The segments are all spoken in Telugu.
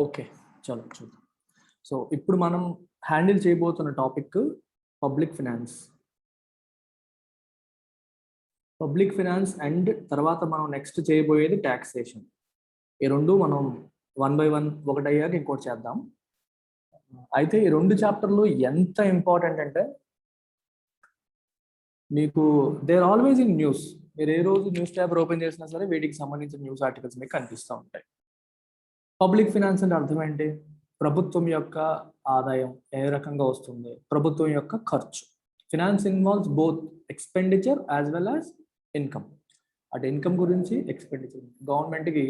ఓకే, చలో చూద్దాం. సో ఇప్పుడు మనం హ్యాండిల్ చేయబోతున్న topic public finance. Public finance and తర్వాత మనం నెక్స్ట్ చేయబోయేది ట్యాక్సేషన్. ఈ రెండు మనం 1 by 1 ఒకటి అయ్యాక ఇంకోటి చేద్దాం. అయితే ఈ రెండు చాప్టర్లు ఎంత ఇంపార్టెంట్ అంటే మీకు దేర్ ఆల్వేస్ ఇన్ న్యూస్. మీరు ఏ రోజు న్యూస్ పేపర్ ఓపెన్ చేసినా సరే వీటికి సంబంధించిన న్యూస్ ఆర్టికల్స్ మీకు కనిపిస్తూ ఉంటాయి. పబ్లిక్ ఫినాన్స్ అంటే అర్థం ఏంటి? ప్రభుత్వం యొక్క ఆదాయం ఏ రకంగా వస్తుంది, ప్రభుత్వం యొక్క ఖర్చు. Finance involves both expenditure as well as income. అటు ఇన్కమ్ గురించి, ఎక్స్పెండిచర్. గవర్నమెంట్కి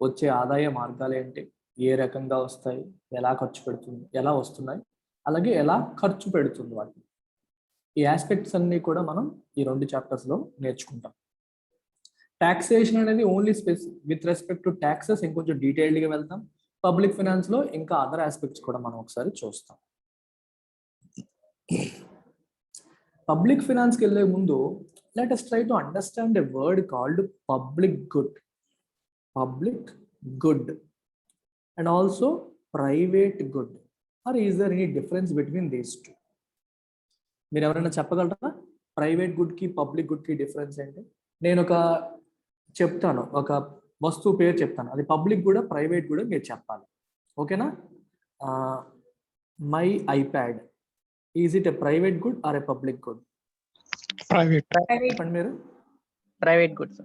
వచ్చే ఆదాయ మార్గాలు ఏంటి, ఏ రకంగా వస్తాయి, ఎలా ఖర్చు పెడుతుంది, ఎలా వస్తున్నాయి, అలాగే ఎలా ఖర్చు పెడుతుంది వాటిని. ఈ ఆస్పెక్ట్స్ అన్నీ కూడా మనం ఈ రెండు చాప్టర్స్లో నేర్చుకుంటాం. ట్యాక్సేషన్ అనేది only with respect to taxes ఇంకొంచెం డీటెయిల్డ్గా వెళ్తాం. పబ్లిక్ ఫినాన్స్లో ఇంకా అదర్ ఆస్పెక్ట్స్ కూడా మనం ఒకసారి చూస్తాం. పబ్లిక్ ఫినాన్స్కి వెళ్ళే ముందు let us try to understand a word called public good. Public good and also private good. Or is there any difference between these two? మీరు ఎవరైనా చెప్పగలరా ప్రైవేట్ గుడ్కి పబ్లిక్ గుడ్కి డిఫరెన్స్ ఏంటి? నేను ఒక చెప్తాను, ఒక వస్తువు పేరు చెప్తాను, అది పబ్లిక్ కూడా ప్రైవేట్ కూడా మీరు చెప్పాలి. ఓకేనా? My iPad, is it a private good or a public good? Private. చెప్పండి మీరు. Private goods.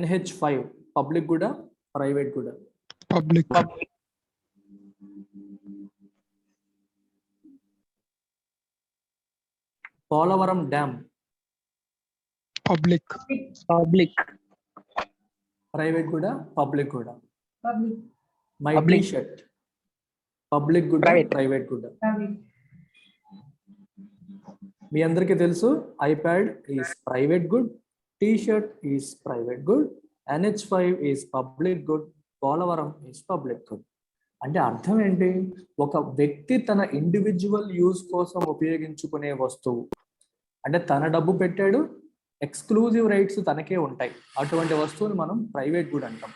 NH5 పబ్లిక్ గుడా ప్రైవేట్ గుడా? Public. Polavaram dam public. Public. Private కూడా పబ్లిక్ కూడా? My Public. T shirt public good Private. Private good? మీ అందరికీ తెలుసు iPad is private good, T shirt is private good, NH5 is public good, Polavaram is public good. అంటే అర్థం ఏంటి? ఒక వ్యక్తి తన ఇండివిజువల్ యూజ్ కోసం ఉపయోగించుకునే వస్తువు, అంటే తన డబ్బు పెట్టాడు, ఎక్స్క్లూజివ్ రైట్స్ తనకే ఉంటాయి, అటువంటి వస్తువుని మనం ప్రైవేట్ గుడ్ అంటాం.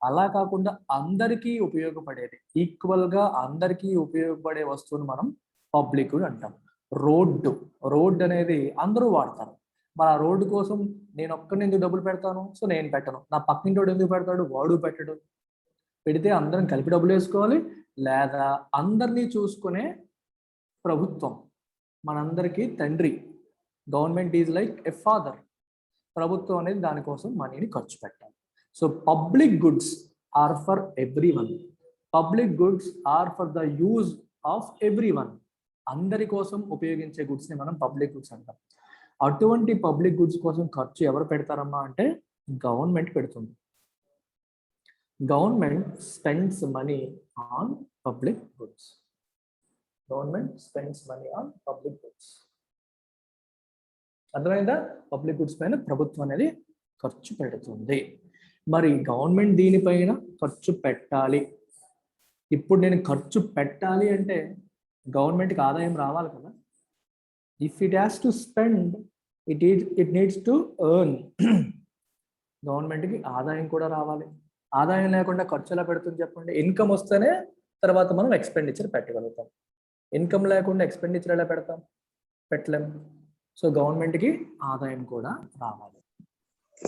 అలా కాకుండా అందరికీ ఉపయోగపడేది, ఈక్వల్గా అందరికీ ఉపయోగపడే వస్తువుని మనం పబ్లిక్ గుడ్ అంటాం. రోడ్డు అనేది అందరూ వాడతారు. మరి ఆ రోడ్డు కోసం నేను ఒక్కడిని ఎందుకు డబ్బులు పెడతాను? సో నేను పెట్టను, నా పక్కింటోడు ఎందుకు పెడతాడు? వాడు పెట్టడు. పెడితే అందరం కలిపి డబ్బులు వేసుకోవాలి. లేదా అందరినీ చూసుకునే ప్రభుత్వం మనందరికీ తండ్రి. Government is like a father. ప్రభుత్వం అనేది దానికోసం మనీని ఖర్చు పెట్టాలి. So public goods are for everyone. Public goods are for the use of everyone. అందరి కోసం ఉపయోగించే గుడ్స్ని మనం పబ్లిక్ గుడ్స్ అంటాం. అటువంటి పబ్లిక్ గుడ్స్ కోసం ఖర్చు ఎవరు పెడతారమ్మా అంటే గవర్నమెంట్ పెడుతుంది. Government spends money on public goods. Government spends money on public goods. అర్థమైందా? పబ్లిక్ గుడ్స్ పైన ప్రభుత్వం అనేది ఖర్చు పెడుతుంది. మరి గవర్నమెంట్ దీనిపైన ఖర్చు పెట్టాలి. ఇప్పుడు నేను ఖర్చు పెట్టాలి అంటే గవర్నమెంట్కి ఆదాయం రావాలి కదా. If it has to spend, it needs to earn. గవర్నమెంట్కి ఆదాయం కూడా రావాలి. ఆదాయం లేకుండా ఖర్చు ఎలా పెడుతుంది చెప్పండి? ఇన్కమ్ వస్తేనే తర్వాత మనం ఎక్స్పెండిచర్ పెట్టగలుగుతాం. ఇన్కమ్ లేకుండా ఎక్స్పెండిచర్ ఎలా పెడతాం? పెట్టలేము. సో గవర్నమెంట్కి ఆదాయం కూడా రావాలి.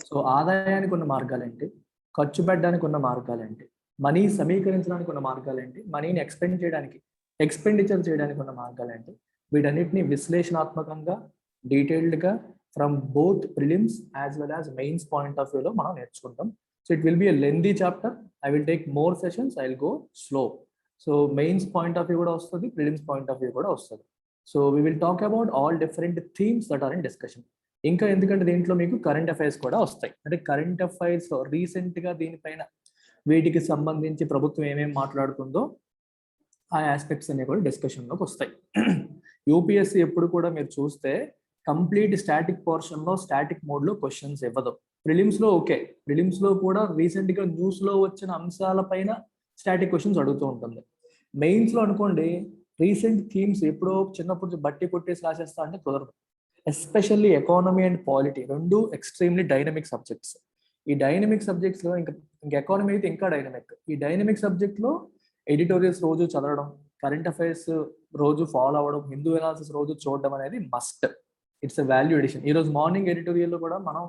సో ఆదాయానికి ఉన్న మార్గాలు ఏంటి, ఖర్చు పెట్టడానికి ఉన్న మార్గాలు ఏంటి, మనీ సమీకరించడానికి ఉన్న మార్గాలు ఏంటి, మనీని ఎక్స్పెండిచర్ చేయడానికి ఉన్న మార్గాలు ఏంటి, వీటన్నిటిని విశ్లేషణాత్మకంగా డీటెయిల్డ్గా from both prelims as well as mains point of వ్యూలో మనం నేర్చుకుంటాం. So it will be a lengthy chapter. I will take more sessions, I will go slow. So mains point of view కూడా వస్తుంది, ప్రిలిమ్స్ పాయింట్ ఆఫ్ వ్యూ కూడా వస్తుంది. So we will talk about all different themes that are in discussion. ఇంకా ఎందుకంటే దీంట్లో మీకు కరెంట్ అఫైర్స్ కూడా వస్తాయి. అంటే కరెంట్ అఫైర్స్ రీసెంట్గా దీనిపైన వీటికి సంబంధించి ప్రభుత్వం ఏమేమి మాట్లాడుతుందో ఆ ఆస్పెక్ట్స్ అన్ని కూడా డిస్కషన్లోకి వస్తాయి. యూపీఎస్సీ ఎప్పుడు కూడా మీరు చూస్తే కంప్లీట్ స్టాటిక్ పోర్షన్లో స్టాటిక్ మోడ్లో క్వశ్చన్స్ ఇవ్వదు. ప్రిలిమ్స్లో ఓకే, ప్రిలిమ్స్లో కూడా రీసెంట్గా న్యూస్లో వచ్చిన అంశాలపైన స్టాటిక్ క్వశ్చన్స్ అడుగుతూ ఉంటుంది. మెయిన్స్లో అనుకోండి రీసెంట్ థీమ్స్ ఎప్పుడో చిన్నప్పుడు బట్టి కొట్టేసి రాసేస్తా అంటే కుదరదు. ఎస్పెషల్లీ ఎకానమీ అండ్ పాలిటీ రెండు ఎక్స్ట్రీమ్లీ డైనమిక్ సబ్జెక్ట్స్. ఈ డైనమిక్ సబ్జెక్ట్స్లో ఇంకా ఇంకా ఎకానమీ అయితే ఇంకా డైనమిక్. ఈ డైనమిక్ సబ్జెక్ట్లో ఎడిటోరియల్స్ రోజు చదవడం, కరెంట్ అఫైర్స్ రోజు ఫాలో అవ్వడం, హిందూ ఎనాలిసిస్ రోజు చూడడం అనేది must. It's a value addition. ఈ రోజు మార్నింగ్ ఎడిటోరియల్లో కూడా మనం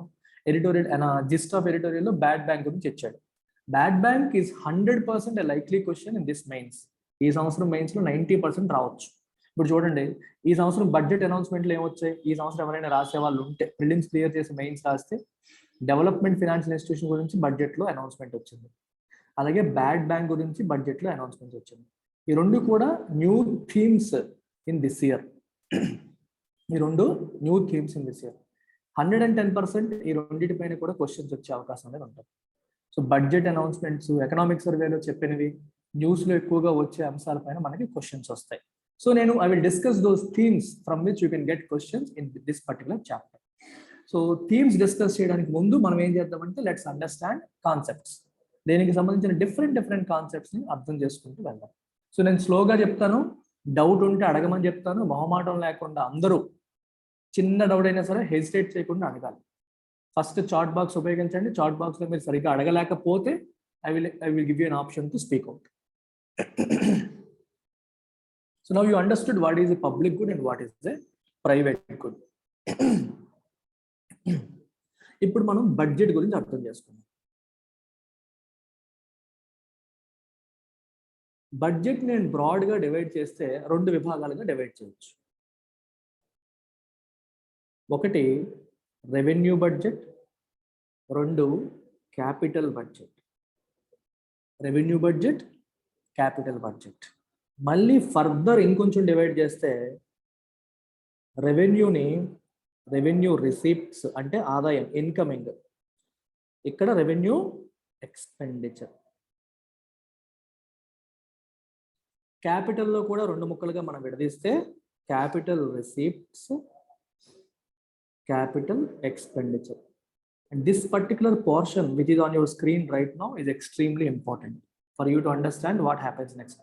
ఎడిటోరియల్ జిస్ట్ ఆఫ్ ఎడిటోరియల్లో బ్యాడ్ బ్యాంక్ గురించి ఇచ్చాడు. Bad bank is 100% likely question in this mains. ఈ సంవత్సరం మెయిన్స్ లో 90% రావచ్చు. ఇప్పుడు చూడండి, ఈ సంవత్సరం బడ్జెట్ అనౌన్స్మెంట్లు ఏమొచ్చాయి? ఈ సంవత్సరం ఎవరైనా రాసే వాళ్ళు ఉంటే, ప్రిలిమ్స్ క్లియర్ చేసి మెయిన్స్ రాస్తే డెవలప్మెంట్ ఫైనాన్షియల్ ఇన్స్టిట్యూషన్ గురించి బడ్జెట్ లో అనౌన్స్మెంట్ వచ్చింది. అలాగే బ్యాడ్ బ్యాంక్ గురించి బడ్జెట్ లో అనౌన్స్మెంట్ వచ్చింది. ఈ రెండు కూడా new themes in this year. ఈ రెండు new themes in this year. 110% ఈ రెండింటి పైన కూడా క్వశ్చన్స్ వచ్చే అవకాశం అనేది ఉంటుంది. సో బడ్జెట్ అనౌన్స్మెంట్స్, ఎకనామిక్ సర్వేలో చెప్పినవి, న్యూస్ లో ఎక్కువగా వచ్చే అంశాలపైన మనకి క్వశ్చన్స్ వస్తాయి. సో నేను I will discuss those themes from which you can get questions in this particular chapter. So themes discuss చేయడానికి ముందు మనం ఏం చేద్దామంటే, లెట్స్ అండర్స్టాండ్ కాన్సెప్ట్స్. దీనికి సంబంధించిన డిఫరెంట్ కాన్సెప్ట్స్ ని అర్థం చేసుకుంటూ వెళ్దాం. సో నేను స్లోగా చెప్తాను, డౌట్ ఉంటే అడగమని చెప్తాను. మొహమాటం లేకుండా అందరూ చిన్న డౌట్ అయినా సరే హెసిటేట్ చేయకుండా అడగాలి. ఫస్ట్ చాట్ బాక్స్ ఉపయోగించండి. చాట్ బాక్స్ లో మీరు సరిగ్గా అడగలేకపోతే I will give you an option to speak out. So now you understood what is a public good and what is a private good. ఇప్పుడు మనం బడ్జెట్ గురించి అర్థం చేసుకుందాం. బడ్జెట్ నేను బ్రాడ్ గా డివైడ్ చేస్తే 2 విభాగాలుగా డివైడ్ చేయొచ్చు. ఒకటి revenue budget, 2 capital budget. Revenue budget, capital budget. మళ్ళీ ఫర్దర్ ఇంకొంచెం డివైడ్ చేస్తే రెవెన్యూ రిసీప్ట్స్ అంటే ఆదాయం, ఇన్కమింగ్. ఇక్కడ రెవెన్యూ ఎక్స్పెండిచర్. క్యాపిటల్లో కూడా 2 ముక్కలుగా మనం విడదీస్తే capital receipts, capital expenditure. And this particular portion which is on your screen right now is extremely important for you to understand what happens next.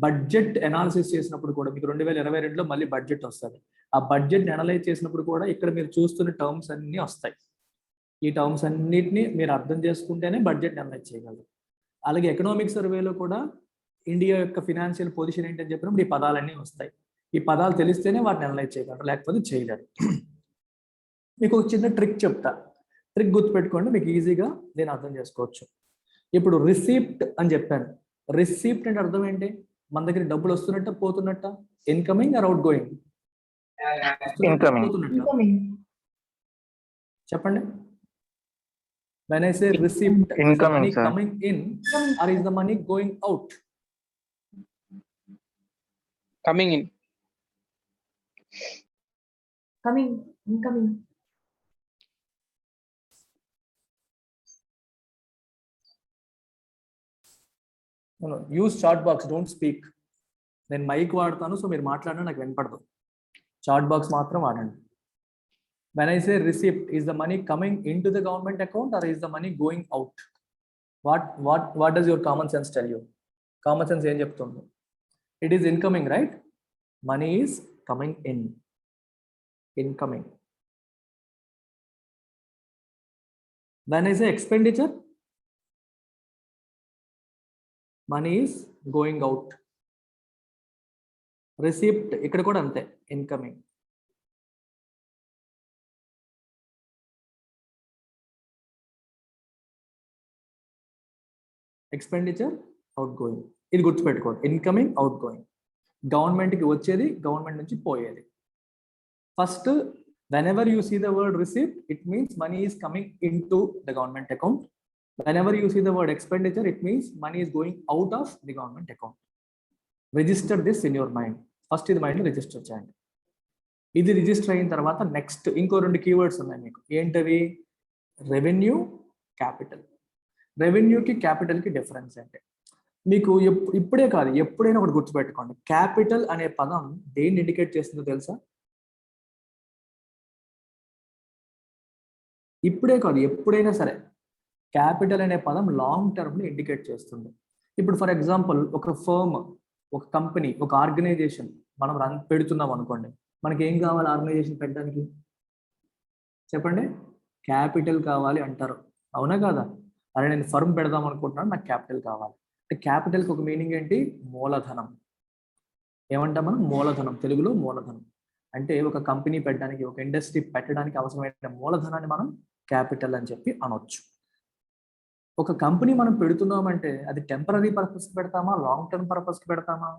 Budget analysis చేసినప్పుడు కూడా మీకు 2022లో మళ్ళీ బడ్జెట్ వస్తుంది. ఆ బడ్జెట్ అనలైజ్ చేసినప్పుడు కూడా ఇక్కడ మీరు చూస్తున్న టర్మ్స్ అన్ని వస్తాయి. ఈ టర్మ్స్ అన్నిటిని మీరు అర్థం చేసుకుంటేనే బడ్జెట్ అనలైజ్ చేయగలరు. అలాగే ఎకనామిక్ సర్వేలో కూడా ఇండియా యొక్క ఫినాన్షియల్ పొజిషన్ ఏంటని చెప్పినప్పుడు ఈ పదాలన్నీ వస్తాయి. ఈ పదాలు తెలిస్తేనే వాటిని అనలైజ్ చేయగలరు, లేకపోతే చేయలేరు. మీకు ఒక చిన్న ట్రిక్ చెప్తా. ట్రిక్ గుర్తుపెట్టుకోండి, మీకు ఈజీగా నేను అర్థం చేసుకోవచ్చు. ఇప్పుడు రిసీప్ట్ అని చెప్పాను. రిసీప్ట్ అంటే అర్థం ఏంటి? మన దగ్గర డబ్బులు వస్తున్నట్ట పోతున్నట్ట? Incoming or outgoing? చెప్పండి. When I say receipt, is the money coming in or is the money going out? Coming in. Incoming. No, use chat box, don't speak. నేను మైక్ వాడతాను, సో మీరు మాట్లాడినా నాకు వినపడదు. చాట్ బాక్స్ మాత్రం వాడండి. When I say receipt, is the money coming into the government account or is the money going out? What does your common sense tell you? Common sense ఏం చెప్తుంది? It is incoming, right? Money is coming in. Incoming. When I say expenditure, money is going out. Receipt ఇక్కడ కూడా అంతే, ఇన్కమింగ్. Expenditure out going. ఇది గుర్తుపెట్టుకోండి, ఇన్కమింగ్ అవుట్ గోయింగ్. గవర్నమెంట్కి వచ్చేది, గవర్నమెంట్ నుంచి పోయేది. First whenever you see the word receipt, it means money is coming into the government account. Whenever you see the word expenditure, it means money is going out of the government account. Register this in your mind. First ఇది మైండ్ రిజిస్టర్ చేయండి. ఇది రిజిస్టర్ అయిన తర్వాత నెక్స్ట్ ఇంకో 2 కీవర్డ్స్ ఉన్నాయి మీకు. ఏంటవి? Revenue, capital. రెవెన్యూకి క్యాపిటల్కి డిఫరెన్స్ అంటే మీకు ఇప్పుడే కాదు, ఎప్పుడైనా ఒకటి గుర్తుపెట్టుకోండి. క్యాపిటల్ అనే పదం దేన్ని ఇండికేట్ చేస్తుందో తెలుసా? ఇప్పుడే కాదు, ఎప్పుడైనా సరే క్యాపిటల్ అనే పదం లాంగ్ టర్మ్ ని ఇండికేట్ చేస్తుంది. ఇప్పుడు ఫర్ ఎగ్జాంపుల్ ఒక ఫర్మ్, ఒక కంపెనీ, ఒక ఆర్గనైజేషన్ మనం పెడుతున్నాం అనుకోండి. మనకి ఏం కావాలి ఆర్గనైజేషన్ పెట్టడానికి? చెప్పండి. క్యాపిటల్ కావాలి అంటారు, అవునా కాదా? అరే నేను ఫర్మ్ పెడదాం అనుకుంటున్నాను, నాకు క్యాపిటల్ కావాలి. అంటే క్యాపిటల్కి ఒక మీనింగ్ ఏంటి? మూలధనం. ఏమంటాం మనం? మూలధనం, తెలుగులో మూలధనం. అంటే ఒక కంపెనీ పెట్టడానికి, ఒక ఇండస్ట్రీ పెట్టడానికి అవసరమైన మూలధనాన్ని మనం క్యాపిటల్ అని చెప్పి అనొచ్చు. ఒక కంపెనీ మనం పెడుతున్నామంటే అది టెంపరీ పర్పస్కి పెడతామా, లాంగ్ టర్మ్ పర్పస్కి పెడతామా?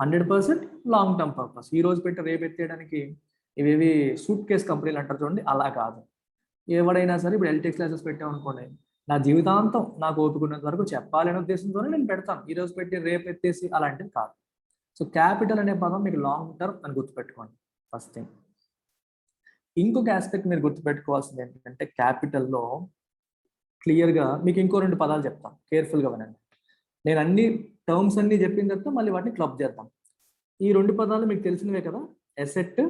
100% లాంగ్ టర్మ్ పర్పస్. ఈ రోజు పెట్టి రేపు ఎత్తేయడానికి ఇవేవి సూట్ కేస్ కంపెనీలు అంటారు చూడండి, అలా కాదు. ఎవడైనా సరే ఇప్పుడు ఎల్టీ క్లాసెస్ పెట్టామనుకోండి, నా జీవితాంతం నాకు ఓపికన్నంత వరకు చెప్పాలనే ఉద్దేశంతోనే నేను పెడతాను. ఈ రోజు పెట్టి రేపు ఎత్తేసి అలాంటివి కాదు. సో క్యాపిటల్ అనే పదం మీకు లాంగ్ టర్మ్ అని గుర్తుపెట్టుకోండి ఫస్ట్ థింగ్. ఇంకొక ఆస్పెక్ట్ మీరు గుర్తుపెట్టుకోవాల్సింది ఏంటంటే క్యాపిటల్లో క్లియర్గా మీకు ఇంకో 2 పదాలు చెప్తాను, కేర్ఫుల్గా వినండి. నేను అన్ని టర్మ్స్ అన్ని చెప్పిన తర్వాత మళ్ళీ వాటిని క్లబ్ చేద్దాం. ఈ 2 పదాలు మీకు తెలిసినవే కదా, అసెట్,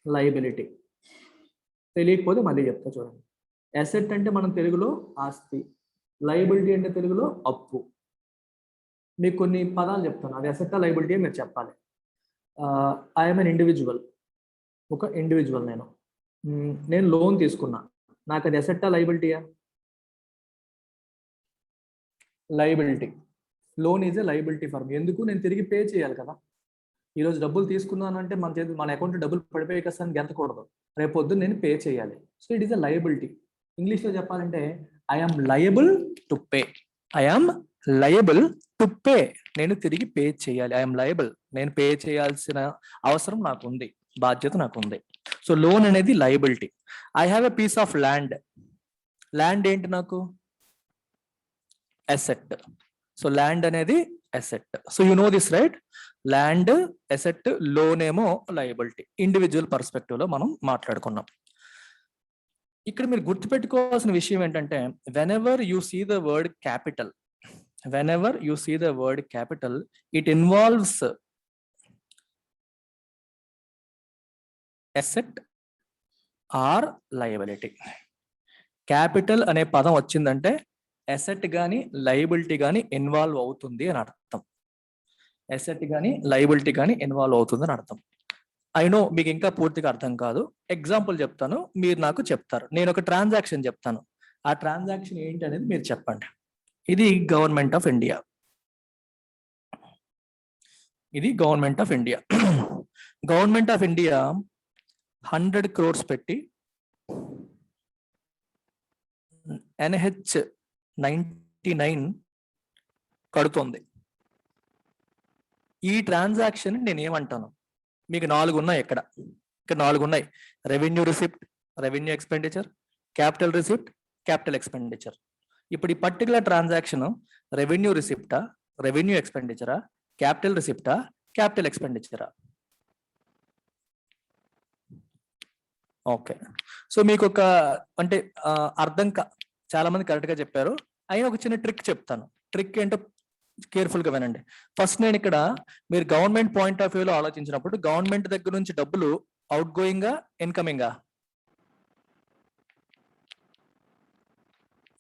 లయబిలిటీ. తెలియకపోతే మళ్ళీ చెప్తా చూడండి. అసెట్ అంటే మనం తెలుగులో ఆస్తి, లయబిలిటీ అంటే తెలుగులో అప్పు. మీకు కొన్ని పదాలు చెప్తాను, అది అసెట్ లయబిలిటీ మీరు చెప్పాలి. ఐఎమ్ ఎన్ ఇండివిజువల్, ఒక ఇండివిజువల్. నేను లోన్ తీసుకున్నా, నాకు అది అసెట్టా లయబిలిటీయా? Liability. Loan is a liability for me. ఎందుకు? నేను తిరిగి పే చేయాలి కదా. ఈరోజు డబ్బులు తీసుకున్నాను అంటే మన అకౌంట్లో డబ్బులు పడిపోయి కష్టాన్ని గెంతకూడదు, రేపు పొద్దున్న నేను పే చేయాలి. So it is a liability. ఇంగ్లీష్లో చెప్పాలంటే I'm liable to pay. I'm liable to pay. నేను తిరిగి పే చేయాలి. ఐఎమ్ లయబుల్, నేను పే చేయాల్సిన అవసరం నాకు ఉంది, బాధ్యత నాకు ఉంది. సో లోన్ అనేది liability. I have a piece of land. Land ఏంటి నాకు? అసెట్. సో ల్యాండ్ అనేది asset. So you know this right? Land asset, loan ఏమో లయబిలిటీ. ఇండివిజువల్ పర్స్పెక్టివ్ లో మనం మాట్లాడుకున్నాం. ఇక్కడ మీరు గుర్తుపెట్టుకోవాల్సిన విషయం ఏంటంటే whenever you see the word capital, whenever you see the word capital, it involves asset or liability. Capital అనే పదం వచ్చిందంటే అసెట్ కానీ లయబిలిటీ కానీ ఇన్వాల్వ్ అవుతుంది అని అర్థం. అసెట్ కానీ లయబిలిటీ కానీ ఇన్వాల్వ్ అవుతుంది అని అర్థం. ఐ నో మీకు ఇంకా పూర్తిగా అర్థం కాదు. ఎగ్జాంపుల్ చెప్తాను, మీరు నాకు చెప్తారు. నేను ఒక ట్రాన్సాక్షన్ చెప్తాను, ఆ ట్రాన్సాక్షన్ ఏంటి అనేది మీరు చెప్పండి. ఇది గవర్నమెంట్ ఆఫ్ ఇండియా, ఇది government of India. Government of India 100 crores పెట్టి NH99 కడుతుంది. ఈ ట్రాన్సాక్షన్ నేను ఏమంటాను? మీకు 4 ఉన్నాయి, ఇక్కడ 4 ఉన్నాయి. Revenue receipt, revenue expenditure, capital receipt, capital expenditure. ఇప్పుడు ఈ పర్టికులర్ ట్రాన్సాక్షన్ రెవెన్యూ రిసిప్టా, రెవెన్యూ ఎక్స్పెండిచరా, క్యాపిటల్ రిసిప్టా, క్యాపిటల్ ఎక్స్పెండిచరా? ఓకే. సో మీకు ఒక అంటే అర్థం చాలా మంది కరెక్ట్ గా చెప్పారు. అయినా ఒక చిన్న ట్రిక్ చెప్తాను. ట్రిక్ ఏంటో కేర్ఫుల్ గా వినండి. ఫస్ట్ నేను ఇక్కడ మీరు గవర్నమెంట్ పాయింట్ ఆఫ్ వ్యూలో ఆలోచించినప్పుడు గవర్నమెంట్ దగ్గర నుంచి డబ్బులు అవుట్ గోయింగా, ఇన్కమింగా?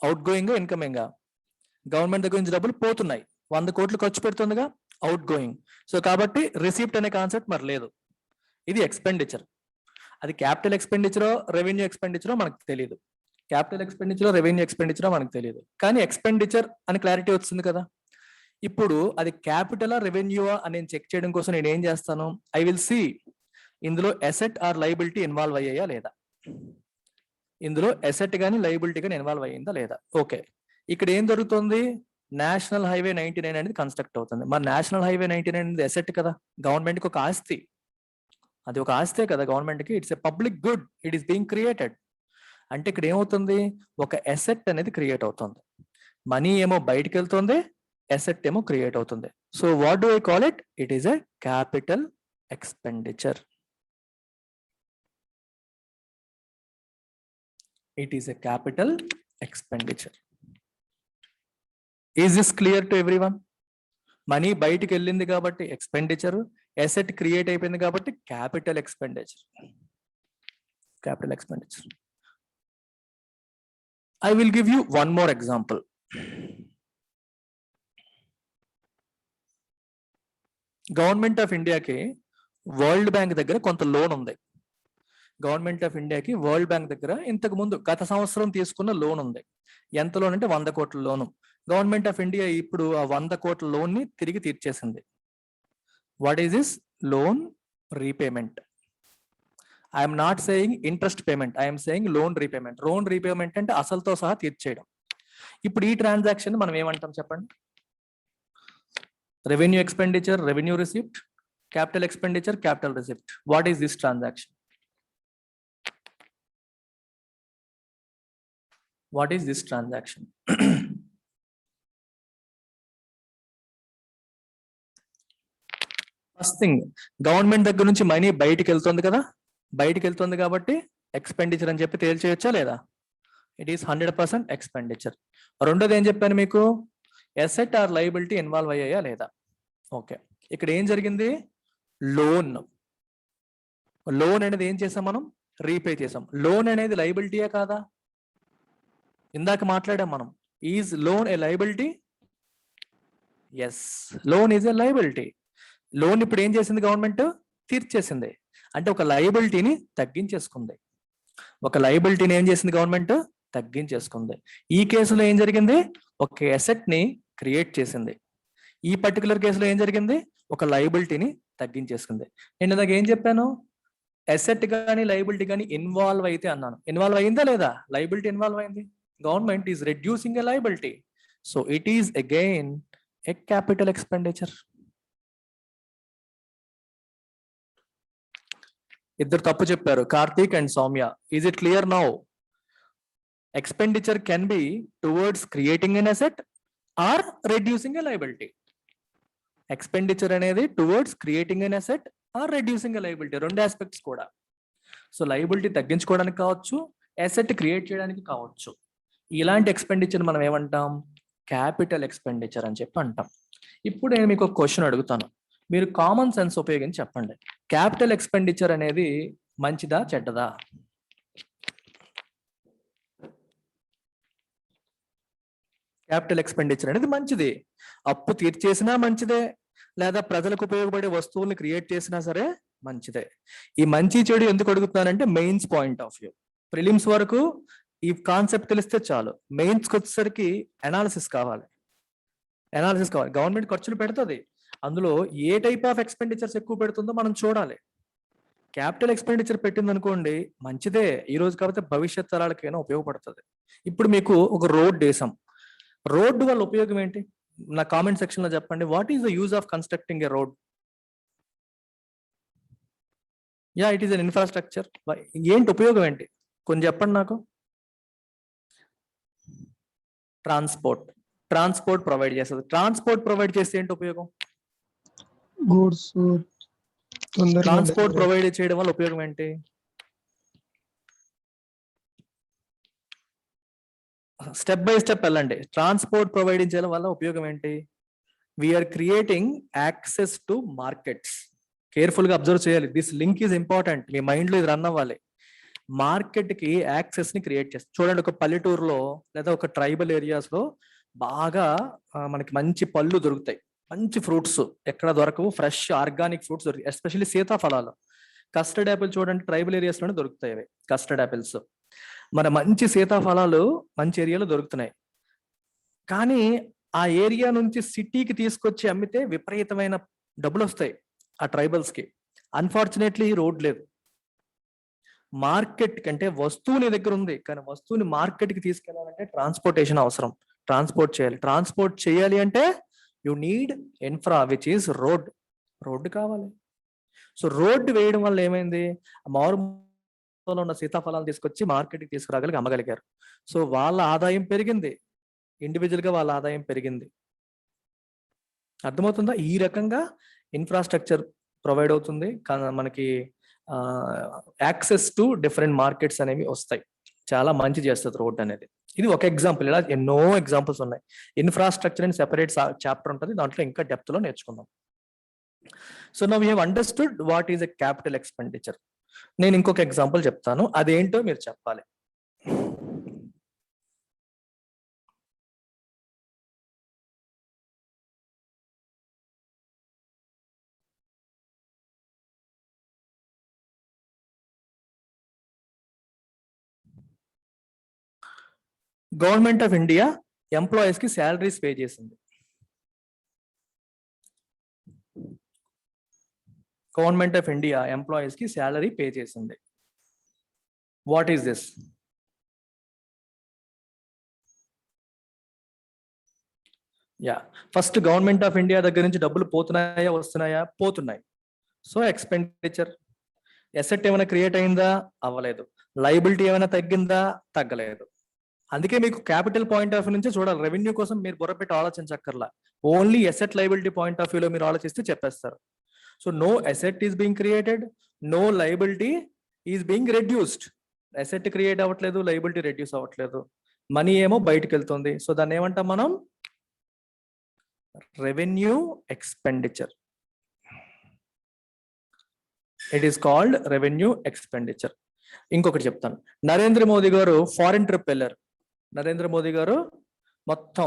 అవుట్ గోయింగ్, ఇన్కమింగా? గవర్నమెంట్ దగ్గర నుంచి డబ్బులు పోతున్నాయి, 100 కోట్లు ఖర్చు పెడుతుందిగా, అవుట్ గోయింగ్. సో కాబట్టి రిసిప్ట్ అనే కాన్సెప్ట్ మరి లేదు. ఇది ఎక్స్పెండిచర్. అది క్యాపిటల్ ఎక్స్పెండిచరో రెవెన్యూ ఎక్స్పెండిచరో మనకు తెలియదు. క్యాపిటల్ ఎక్స్పెండిచరో రెవెన్యూ ఎక్స్పెండిచరో మనకు తెలియదు, కానీ ఎక్స్పెండిచర్ అని క్లారిటీ వచ్చింది కదా. ఇప్పుడు అది క్యాపిటలా రెవెన్యూవా అని నేను చెక్ చేయడం కోసం నేను ఏం చేస్తాను? ఐ విల్ సీ ఇందులో అసెట్ ఆర్ లయబిలిటీ ఇన్వాల్వ్ అయ్యాయా లేదా, ఇందులో అసెట్ కానీ లయబిలిటీ కానీ ఇన్వాల్వ్ అయ్యిందా లేదా. ఓకే, ఇక్కడ ఏం జరుగుతుంది? నేషనల్ హైవే 99 అనేది కన్స్ట్రక్ట్ అవుతుంది. మరి నేషనల్ హైవే 99 అనేది అసెట్ కదా, గవర్నమెంట్కి ఒక ఆస్తి. అది ఒక ఆస్తే కదా గవర్నమెంట్కి. It's a public good, it is being created. అంటే ఇక్కడ ఏమవుతుంది? ఒక అసెట్ అనేది క్రియేట్ అవుతుంది. మనీ ఏమో బయటకు వెళ్తుంది, అసెట్ ఏమో క్రియేట్ అవుతుంది. So what do I call it? It is a capital expenditure. It is a capital expenditure. Is this clear to everyone? Money బయటికి వెళ్ళింది కాబట్టి ఎక్స్పెండిచర్, అసెట్ క్రియేట్ అయిపోయింది కాబట్టి capital expenditure. Capital expenditure. I will give you one more example. Government of ఇండియాకి వరల్డ్ బ్యాంక్ దగ్గర కొంత లోన్ ఉంది. గవర్నమెంట్ ఆఫ్ ఇండియాకి వరల్డ్ బ్యాంక్ దగ్గర ఇంతకు ముందు గత సంవత్సరం తీసుకున్న లోన్ ఉంది. ఎంత లోన్ అంటే 100 కోట్ల లోను. గవర్నమెంట్ ఆఫ్ ఇండియా ఇప్పుడు ఆ 100 కోట్ల లోన్ ని తిరిగి తీర్చేసింది. What is this? Loan repayment. I'm not saying interest payment, I'm saying loan repayment. Loan repayment అంటే అసలుతో సహా తీర్చేయడం. ఇప్పుడు ఈ ట్రాన్సాక్షన్ మనం ఏమంటాం చెప్పండి? Revenue expenditure, revenue receipt, capital expenditure, capital receipt. What is this transaction? What is this transaction? First thing, government దగ్గర నుంచి మనీ బయటికి వెళ్తుంది కదా, బయటికి వెళ్తుంది కాబట్టి ఎక్స్పెండిచర్ అని చెప్పి తేల్చేయచ్చా లేదా? It is 100% expenditure. రెండోది ఏం చెప్పాను మీకు? ఎసెట్ ఆర్ లయబిలిటీ ఇన్వాల్వ్ అయ్యాయా లేదా? ఓకే, ఇక్కడ ఏం జరిగింది? లోన్. లోన్ అనేది ఏం చేసాం మనం? రీపే చేసాం. లోన్ అనేది లయబిలిటీయే కాదా? ఇందాక మాట్లాడాం మనం. Is loan a liability? Yes, loan is a liability. Loan ఇప్పుడు ఏం చేసింది గవర్నమెంట్? తీర్చేసింది. అంటే ఒక లయబిలిటీని తగ్గించేసుకుంది. ఒక లయబిలిటీని ఏం చేసింది గవర్నమెంట్? తగ్గించేసుకుంది. ఈ కేసులో ఏం జరిగింది? ఒక ఎసెట్ ని క్రియేట్ చేసింది. ఈ పర్టికులర్ కేసులో ఏం జరిగింది? ఒక లయబిలిటీని తగ్గించేసుకుంది. నేను ఇందాక ఏం చెప్పాను? ఎసెట్ కానీ లయబిలిటీ కానీ ఇన్వాల్వ్ అయితే అన్నాను. ఇన్వాల్వ్ అయిందా లేదా? లయబిలిటీ ఇన్వాల్వ్ అయింది. Government is reducing a liability. So it is again a capital expenditure. ఇద్దరు తప్పు చెప్పారు, Karthik and Soumya. Is it clear now? Expenditure can be towards creating an asset or reducing a liability. Expenditure అనేది towards creating an asset or reducing a liability, రెండు ఆస్పెక్ట్స్ కూడా. సో లయబిలిటీ తగ్గించుకోవడానికి కావచ్చు, అసెట్ క్రియేట్ చేయడానికి కావచ్చు. ఇలాంటి ఎక్స్పెండిచర్ మనం ఏమంటాం? క్యాపిటల్ ఎక్స్పెండిచర్ అని చెప్పి అంటాం. ఇప్పుడు నేను మీకు ఒక క్వశ్చన్ అడుగుతాను, మీరు కామన్ సెన్స్ ఉపయోగించి చెప్పండి. క్యాపిటల్ ఎక్స్పెండిచర్ అనేది మంచిదా చెడ్డదా? క్యాపిటల్ ఎక్స్పెండిచర్ అనేది మంచిది. అప్పు తీర్చేసినా మంచిదే, లేదా ప్రజలకు ఉపయోగపడే వస్తువుల్ని క్రియేట్ చేసినా సరే మంచిదే. ఈ మంచి చెడు ఎందుకు అడుగుతున్నానంటే mains point of view. Prelims వరకు ఈ కాన్సెప్ట్ తెలిస్తే చాలు. మెయిన్స్కి వచ్చేసరికి అనాలిసిస్ కావాలి. గవర్నమెంట్ ఖర్చులు పెడుతుంది, అందులో ఏ టైప్ ఆఫ్ ఎక్స్పెండిచర్స్ ఎక్కువ పెడుతుందో మనం చూడాలి. క్యాపిటల్ ఎక్స్పెండిచర్ పెట్టింది అనుకోండి, మంచిదే, ఈ రోజు కాకపోతే భవిష్యత్ తరాలకైనా ఉపయోగపడుతుంది. ఇప్పుడు మీకు ఒక రోడ్ వేసాం, రోడ్డు వల్ల ఉపయోగం ఏంటి? నా కామెంట్ సెక్షన్ లో చెప్పండి. What is the use of constructing a road? Yeah, it is an infrastructure. ఏంటి ఉపయోగం ఏంటి? కొంచెం చెప్పండి నాకు. ట్రాన్స్పోర్ట్ ప్రొవైడ్ చేస్తుంది. ట్రాన్స్పోర్ట్ ప్రొవైడ్ చేస్తే ఏంటి ఉపయోగం? గూడ్స్ తొందరగా ట్రాన్స్పోర్ట్ delivery. ప్రొవైడ్ చేయడం వల్ల ఉపయోగం ఏంటి? స్టెప్ బై స్టెప్ వెళ్ళండి. ట్రాన్స్పోర్ట్ ప్రొవైడ్ చేయడం వల్ల ఉపయోగం ఏంటి? We are creating access to markets. Careful గా అబ్జర్వ్ చేయాలి. దిస్ లింక్ ఈజ్ ఇంపార్టెంట్, మీ మైండ్ లో ఇది రన్ అవ్వాలి. మార్కెట్ కి యాక్సెస్ ని క్రియేట్ చేస్తుంది. చూడండి, ఒక పల్లెటూరులో లేదా ఒక ట్రైబల్ ఏరియాస్ లో బాగా మనకి మంచి పళ్ళు దొరుకుతాయి, మంచి ఫ్రూట్స్ ఎక్కడ దొరకవు, ఫ్రెష్ ఆర్గానిక్ ఫ్రూట్స్ దొరుకుతాయి. ఎస్పెషల్లీ సీతాఫలాలు, కస్టర్డ్ యాపిల్ చూడండి, ట్రైబల్ ఏరియాస్ లోనే దొరుకుతాయి అవి కస్టర్డ్ యాపిల్స్. మన మంచి సీతాఫలాలు మంచి ఏరియాలో దొరుకుతున్నాయి. కానీ ఆ ఏరియా నుంచి సిటీకి తీసుకొచ్చి అమ్మితే విపరీతమైన డబ్బులు వస్తాయి ఆ ట్రైబల్స్ కి. అన్ఫార్చునేట్లీ రోడ్ లేదు. మార్కెట్ కంటే వస్తువు నీ దగ్గర ఉంది, కానీ వస్తువుని మార్కెట్ కి తీసుకెళ్లాలంటే ట్రాన్స్పోర్టేషన్ అవసరం. ట్రాన్స్పోర్ట్ చేయాలి అంటే you need infra which is road కావాలి. సో రోడ్డు వేయడం వల్ల ఏమైంది? మారుమూలలో ఉన్న సీతాఫలాలు తీసుకొచ్చి మార్కెట్కి తీసుకురాగలిగి అమ్మగలిగారు. సో వాళ్ళ ఆదాయం పెరిగింది, ఇండివిజువల్ గా వాళ్ళ ఆదాయం పెరిగింది. అర్థమవుతుందా? ఈ రకంగా ఇన్ఫ్రాస్ట్రక్చర్ ప్రొవైడ్ అవుతుంది, మనకి యాక్సెస్ టు డిఫరెంట్ మార్కెట్స్ అనేవి వస్తాయి. చాలా మంచి చేస్తుంది రోడ్ అనేది. ఇది ఒక ఎగ్జాంపుల్, ఇలా ఎన్నో ఎగ్జాంపుల్స్ ఉన్నాయి. ఇన్ఫ్రాస్ట్రక్చర్ అని సెపరేట్ చాప్టర్ ఉంటుంది, దాంట్లో ఇంకా డెప్త్ లో నేర్చుకుందాం. So now we have understood what is a capital expenditure. నేను ఇంకొక ఎగ్జాంపుల్ చెప్తాను, అదేంటో మీరు చెప్పాలి. గవర్నమెంట్ ఆఫ్ ఇండియా ఎంప్లాయీస్ కి శాలరీస్ పే చేసింది. గవర్నమెంట్ ఆఫ్ ఇండియా ఎంప్లాయీస్ కి శాలరీ పే చేసింది. What is this? Yeah, first government of India దగ్గర నుంచి డబ్బులు పోతున్నాయా వస్తున్నాయా? పోతున్నాయి. So expenditure. ఎసెట్ ఏమైనా క్రియేట్ అయిందా? అవ్వలేదు. లైబిలిటీ ఏమైనా తగ్గిందా? తగ్గలేదు. అందుకే మీకు క్యాపిటల్ పాయింట్ ఆఫ్ వ్యూ నుంచి చూడాలి. రెవెన్యూ కోసం మీరు బుర్ర పెట్టి ఆలోచించక్కర్లా. Only asset liability point of వ్యూలో మీరు ఆలోచిస్తే చెప్పేస్తారు. So no asset is being created, no liability is being reduced. Asset create అవ్వట్లేదు, లైబిలిటీ రెడ్యూస్ అవ్వట్లేదు. మనీ ఏమో బయటకు వెళ్తుంది. సో దాన్ని ఏమంటాం మనం? Revenue expenditure. It is called revenue expenditure. ఇంకొకటి చెప్తాను. నరేంద్ర మోదీ గారు ఫారిన్ ట్రిప్ వెళ్ళారు. నరేంద్ర మోదీ గారు మొత్తం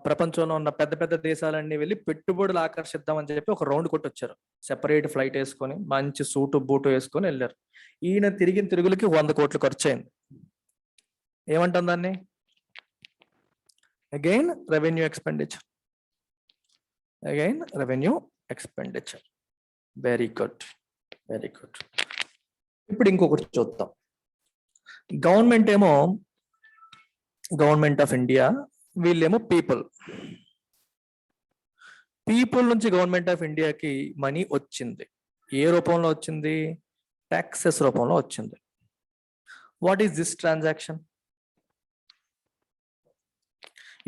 ప్రపంచంలో ఉన్న పెద్ద పెద్ద దేశాలన్నీ వెళ్ళి పెట్టుబడులు ఆకర్షిద్దామని చెప్పి ఒక రౌండ్ కొట్టొచ్చారు. సెపరేట్ ఫ్లైట్ వేసుకొని మంచి సూటు బూటు వేసుకొని వెళ్ళారు. ఈయన తిరిగిన తిరుగులకి 100 కోట్లు ఖర్చు అయింది. ఏమంటాం దాన్ని? Again revenue expenditure. Again revenue expenditure. Very good, very good. ఇప్పుడు ఇంకొకటి చూద్దాం. గవర్నమెంట్ ఏమో గవర్నమెంట్ ఆఫ్ ఇండియా, వీళ్ళేమో పీపుల్. పీపుల్ నుంచి గవర్నమెంట్ ఆఫ్ ఇండియాకి మనీ వచ్చింది. ఏ రూపంలో వచ్చింది? ట్యాక్సెస్ రూపంలో వచ్చింది. What is this transaction?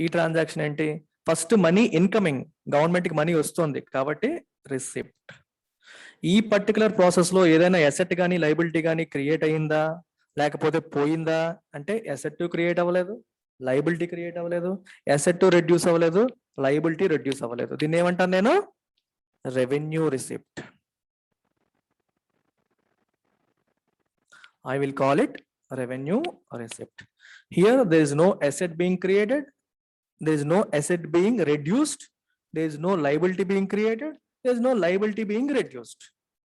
ఈ ట్రాన్సాక్షన్ ఏంటి? ఫస్ట్ మనీ ఇన్కమింగ్, గవర్నమెంట్ కి మనీ వస్తుంది కాబట్టి రిసిప్ట్. ఈ పర్టికులర్ ప్రాసెస్ లో ఏదైనా ఎసెట్ కానీ లైబిలిటీ కానీ క్రియేట్ అయ్యిందా లేకపోతే పోయిందా అంటే ఎసెట్ క్రియేట్ అవ్వలేదు, లైబిలిటీ క్రియేట్ అవ్వలేదు. ఎసెట్ రెడ్యూస్ అవ్వలేదు, లైబిలిటీ రెడ్యూస్ అవ్వలేదు. దీన్ని ఏమంటాను నేను? Revenue receipt. I will call it revenue receipt. Here there is no asset being created, there is no asset being reduced, there is no liability being created, there is no liability being reduced.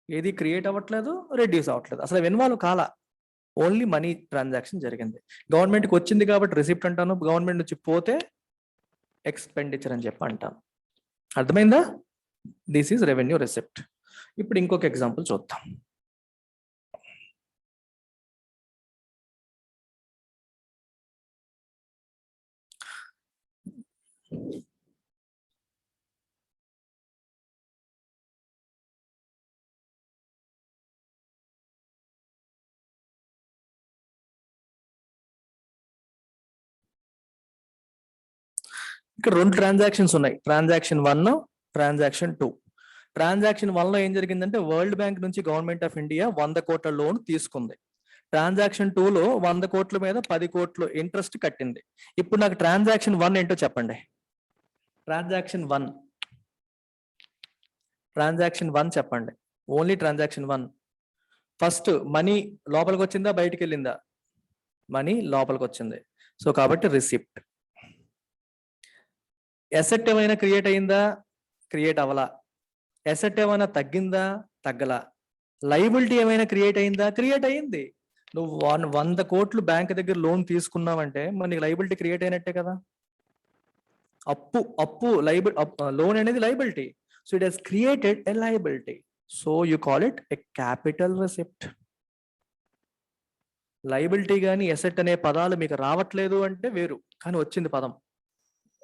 ఏది క్రియేట్ అవ్వట్లేదు, రెడ్యూస్ అవ్వట్లేదు, అసలు ఇన్వాల్వ్ కాలా. ఓన్లీ మనీ ట్రాన్సాక్షన్ జరిగింది. గవర్నమెంట్కి వచ్చింది కాబట్టి రిసిప్ట్ అంటాను, గవర్నమెంట్ నుంచి పోతే ఎక్స్పెండిచర్ అని చెప్పి అంటాను. అర్థమైందా? This is revenue receipt. ఇప్పుడు ఇంకొక ఎగ్జాంపుల్ చూద్దాం. ఇక్కడ 2 ట్రాన్సాక్షన్స్ ఉన్నాయి. Transaction 1, transaction 2. ట్రాన్సాక్షన్ 1 లో ఏం జరిగిందంటే వరల్డ్ బ్యాంక్ నుంచి గవర్నమెంట్ ఆఫ్ ఇండియా 100 కోట్ల లోన్ తీసుకుంది. ట్రాన్సాక్షన్ 2 లో 100 కోట్ల మీద 10 కోట్లు ఇంట్రెస్ట్ కట్టింది. ఇప్పుడు నాకు ట్రాన్సాక్షన్ 1 ఏంటో చెప్పండి. ట్రాన్సాక్షన్ 1 చెప్పండి. Only transaction 1. ఫస్ట్ మనీ లోపలికి వచ్చిందా బయటికి వెళ్ళిందా? మనీ లోపలికి వచ్చింది. సో కాబట్టి రిసిప్ట్. ఎసెట్ ఏమైనా క్రియేట్ అయిందా? క్రియేట్ అవ్వలా. ఎసెట్ ఏమైనా తగ్గిందా? తగ్గలా. లైబిలిటీ ఏమైనా క్రియేట్ అయిందా? క్రియేట్ అయింది. నువ్వు 100 కోట్లు బ్యాంక్ దగ్గర లోన్ తీసుకున్నావంటే మనకి లైబిలిటీ క్రియేట్ అయినట్టే కదా. అప్పు లోన్ అనేది liability. So it has created a liability. So you call it a capital receipt. Liability కానీ ఎసెట్ అనే పదాలు మీకు రావట్లేదు అంటే వేరు, కానీ వచ్చింది పదం.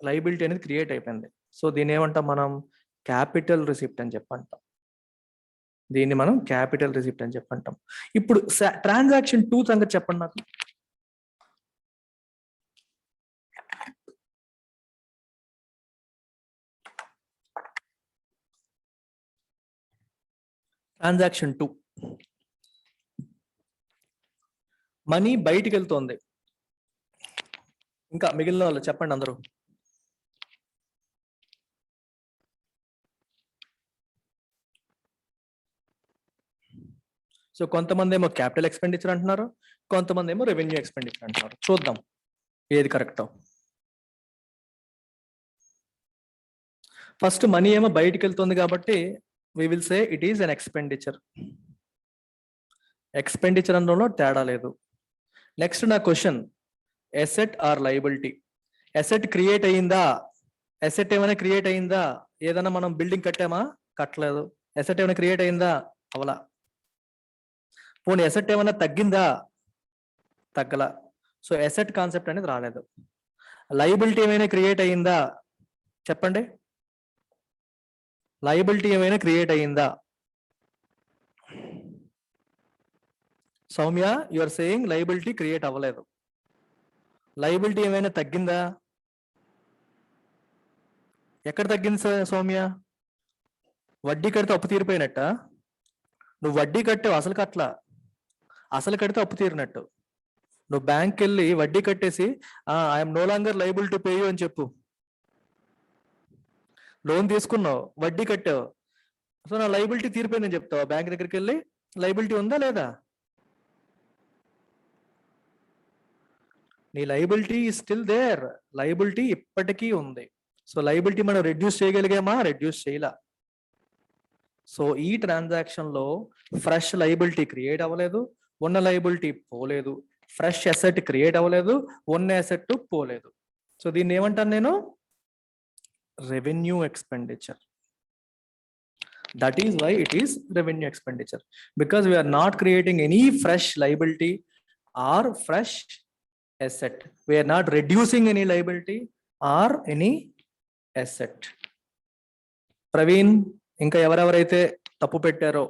లైబిలిటీ అనేది క్రియేట్ అయిపోయింది. సో దీన్ని ఏమంటాం మనం? క్యాపిటల్ రిసిప్ట్ అని చెప్పంటాం. దీన్ని మనం క్యాపిటల్ రిసిప్ట్ అని చెప్పంటాం. ఇప్పుడు ట్రాన్సాక్షన్ 2 సంగతి చెప్పండి నాకు. ట్రాన్సాక్షన్ 2 మనీ బయటికి వెళ్తోంది. ఇంకా మిగిలిన వాళ్ళు చెప్పండి అందరూ. సో కొంతమంది ఏమో క్యాపిటల్ ఎక్స్పెండిచర్ అంటున్నారు, కొంతమంది ఏమో రెవెన్యూ ఎక్స్పెండిచర్ అంటున్నారు. చూద్దాం ఏది కరెక్టో. ఫస్ట్ మనీ ఏమో బయటికి వెళ్తుంది కాబట్టి we will say it is an expenditure. Expenditure అనడంలో తేడా లేదు. నెక్స్ట్ నా question, asset or liability. Asset create అయ్యిందా? ఎసెట్ ఏమైనా క్రియేట్ అయ్యిందా? ఏదైనా మనం బిల్డింగ్ కట్టామా? కట్టలేదు. ఎసెట్ ఏమైనా క్రియేట్ అయ్యిందా? అవలా. పోనీ ఎసెట్ ఏమైనా తగ్గిందా? తగ్గల. సో ఎసెట్ కాన్సెప్ట్ అనేది రాలేదు. లయబిలిటీ ఏమైనా క్రియేట్ అయ్యిందా? చెప్పండి. లయబిలిటీ ఏమైనా క్రియేట్ అయ్యిందా? Soumya, you are saying liability create అవ్వలేదు. లయబిలిటీ ఏమైనా తగ్గిందా? ఎక్కడ తగ్గింది సౌమ్య? వడ్డీ కడితే అప్పు తీరిపోయినట్ట? నువ్వు వడ్డీ కట్టావు, అసలు కట్లా. అసలు కడితే అప్పు తీరినట్టు. నువ్వు బ్యాంక్కి వెళ్ళి వడ్డీ కట్టేసి I'm no longer liable to pay you అని చెప్పు. లోన్ తీసుకున్నావు, వడ్డీ కట్టావు, సో నా లయబిలిటీ తీరిపోయిందని చెప్తావా? బ్యాంక్ దగ్గరికి వెళ్ళి లయబిలిటీ ఉందా లేదా? నీ లయబిలిటీ స్టిల్ దేర్. లయబిలిటీ ఇప్పటికీ ఉంది. సో లయబిలిటీ మనం రెడ్యూస్ చేయగలిగామా? రెడ్యూస్ చేయలా. సో ఈ ట్రాన్సాక్షన్ లో ఫ్రెష్ లయబిలిటీ క్రియేట్ అవ్వలేదు, ఉన్న లయబిలిటీ పోలేదు. ఫ్రెష్ అసెట్ క్రియేట్ అవ్వలేదు, ఉన్న అసెట్ పోలేదు. సో దీన్ని ఏమంటాను నేను? Revenue expenditure. That is why it is revenue expenditure, because we are not creating any fresh liability or fresh asset. We are not reducing any liability or any asset. Praveen, ఇంకా ఎవరెవరైతే తప్పు పెట్టారో,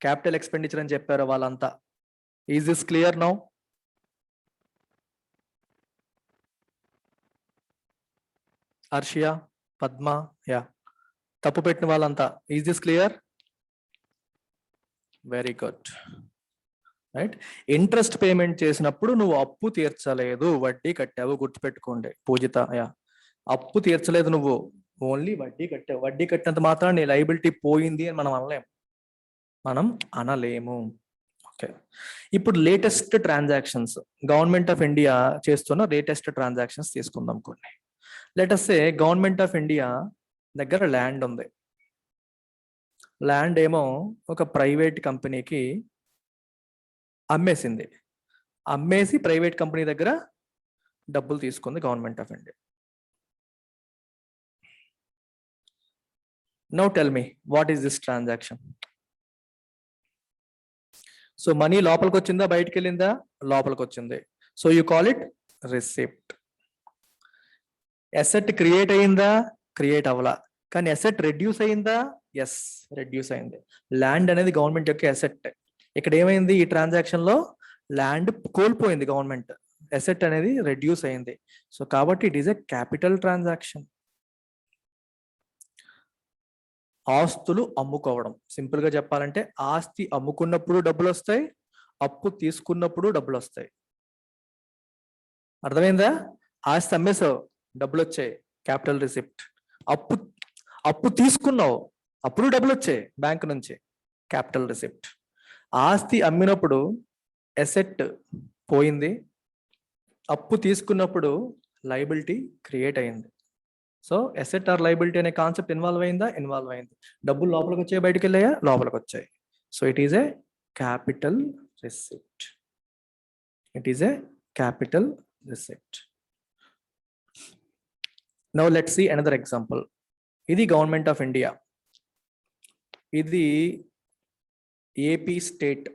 క్యాపిటల్ ఎక్స్పెండిచర్ అని చెప్పారో వాళ్ళంతా, is this clear now? Arshiya, Padma, yeah, తప్పు పెట్టిన వాళ్ళంతా, is this clear? Very good. Right. Interest payment చేసినప్పుడు నువ్వు అప్పు తీర్చలేదు, వడ్డీ కట్టావు. గుర్తుపెట్టుకోండి పూజిత, యా, అప్పు తీర్చలేదు, నువ్వు ఓన్లీ వడ్డీ కట్టావు. వడ్డీ కట్టినంత మాత్రం నీ లయబిలిటీ పోయింది అని మనం అనలేము. ఓకే. ఇప్పుడు latest transactions, government of India చేస్తున్న లేటెస్ట్ ట్రాన్సాక్షన్స్ తీసుకుందాం కొన్ని. Let us say government of India దగ్గర ల్యాండ్ ఉంది. ల్యాండ్ ఏమో ఒక ప్రైవేట్ కంపెనీకి అమ్మేసింది. అమ్మేసి ప్రైవేట్ కంపెనీ దగ్గర డబ్బులు తీసుకుంది government of India. Now tell me, what is this transaction? So money లోపలికి వచ్చిందా, బయటికి వెళ్ళిందా? లోపలికి వచ్చింది. So you call it receipt. Asset create అయిందా? క్రియేట్ అవ్వలా. కానీ అసెట్ రెడ్యూస్ అయిందా? ఎస్, రెడ్యూస్ అయింది. ల్యాండ్ అనేది గవర్నమెంట్ యొక్క అసెట్. ఇక్కడ ఏమైంది? ఈ ట్రాన్సాక్షన్ లో ల్యాండ్ కోల్పోయింది గవర్నమెంట్, అసెట్ అనేది రెడ్యూస్ అయింది. సో కాబట్టి it is a capital transaction. ఆస్తులు అమ్ముకోవడం, సింపుల్ గా చెప్పాలంటే ఆస్తి అమ్ముకున్నప్పుడు డబ్బులు వస్తాయి, అప్పు తీసుకున్నప్పుడు డబ్బులు వస్తాయి. అర్థమైందా? ఆస్తి అమ్మేసావు, డబ్బులు వచ్చాయి, క్యాపిటల్ రిసిప్ట్. అప్పు తీసుకున్నావు, అప్పుడు డబ్బులు వచ్చాయి బ్యాంక్ నుంచి, క్యాపిటల్ రిసిప్ట్. ఆస్తి అమ్మినప్పుడు అసెట్ పోయింది, అప్పు తీసుకున్నప్పుడు లయబిలిటీ క్రియేట్ అయింది. సో అసెట్ ఆర్ లయబిలిటీ అనే కాన్సెప్ట్ ఇన్వాల్వ్ అయిందా? ఇన్వాల్వ్ అయింది. డబ్బులు లోపలికి వచ్చాయి, బయటకు వెళ్ళాయా? లోపలికి వచ్చాయి. So it is a capital receipt. It is a capital receipt. Now let's see another example. ఇది గవర్నమెంట్ ఆఫ్ ఇండియా, ఇది ఏపీ స్టేట్.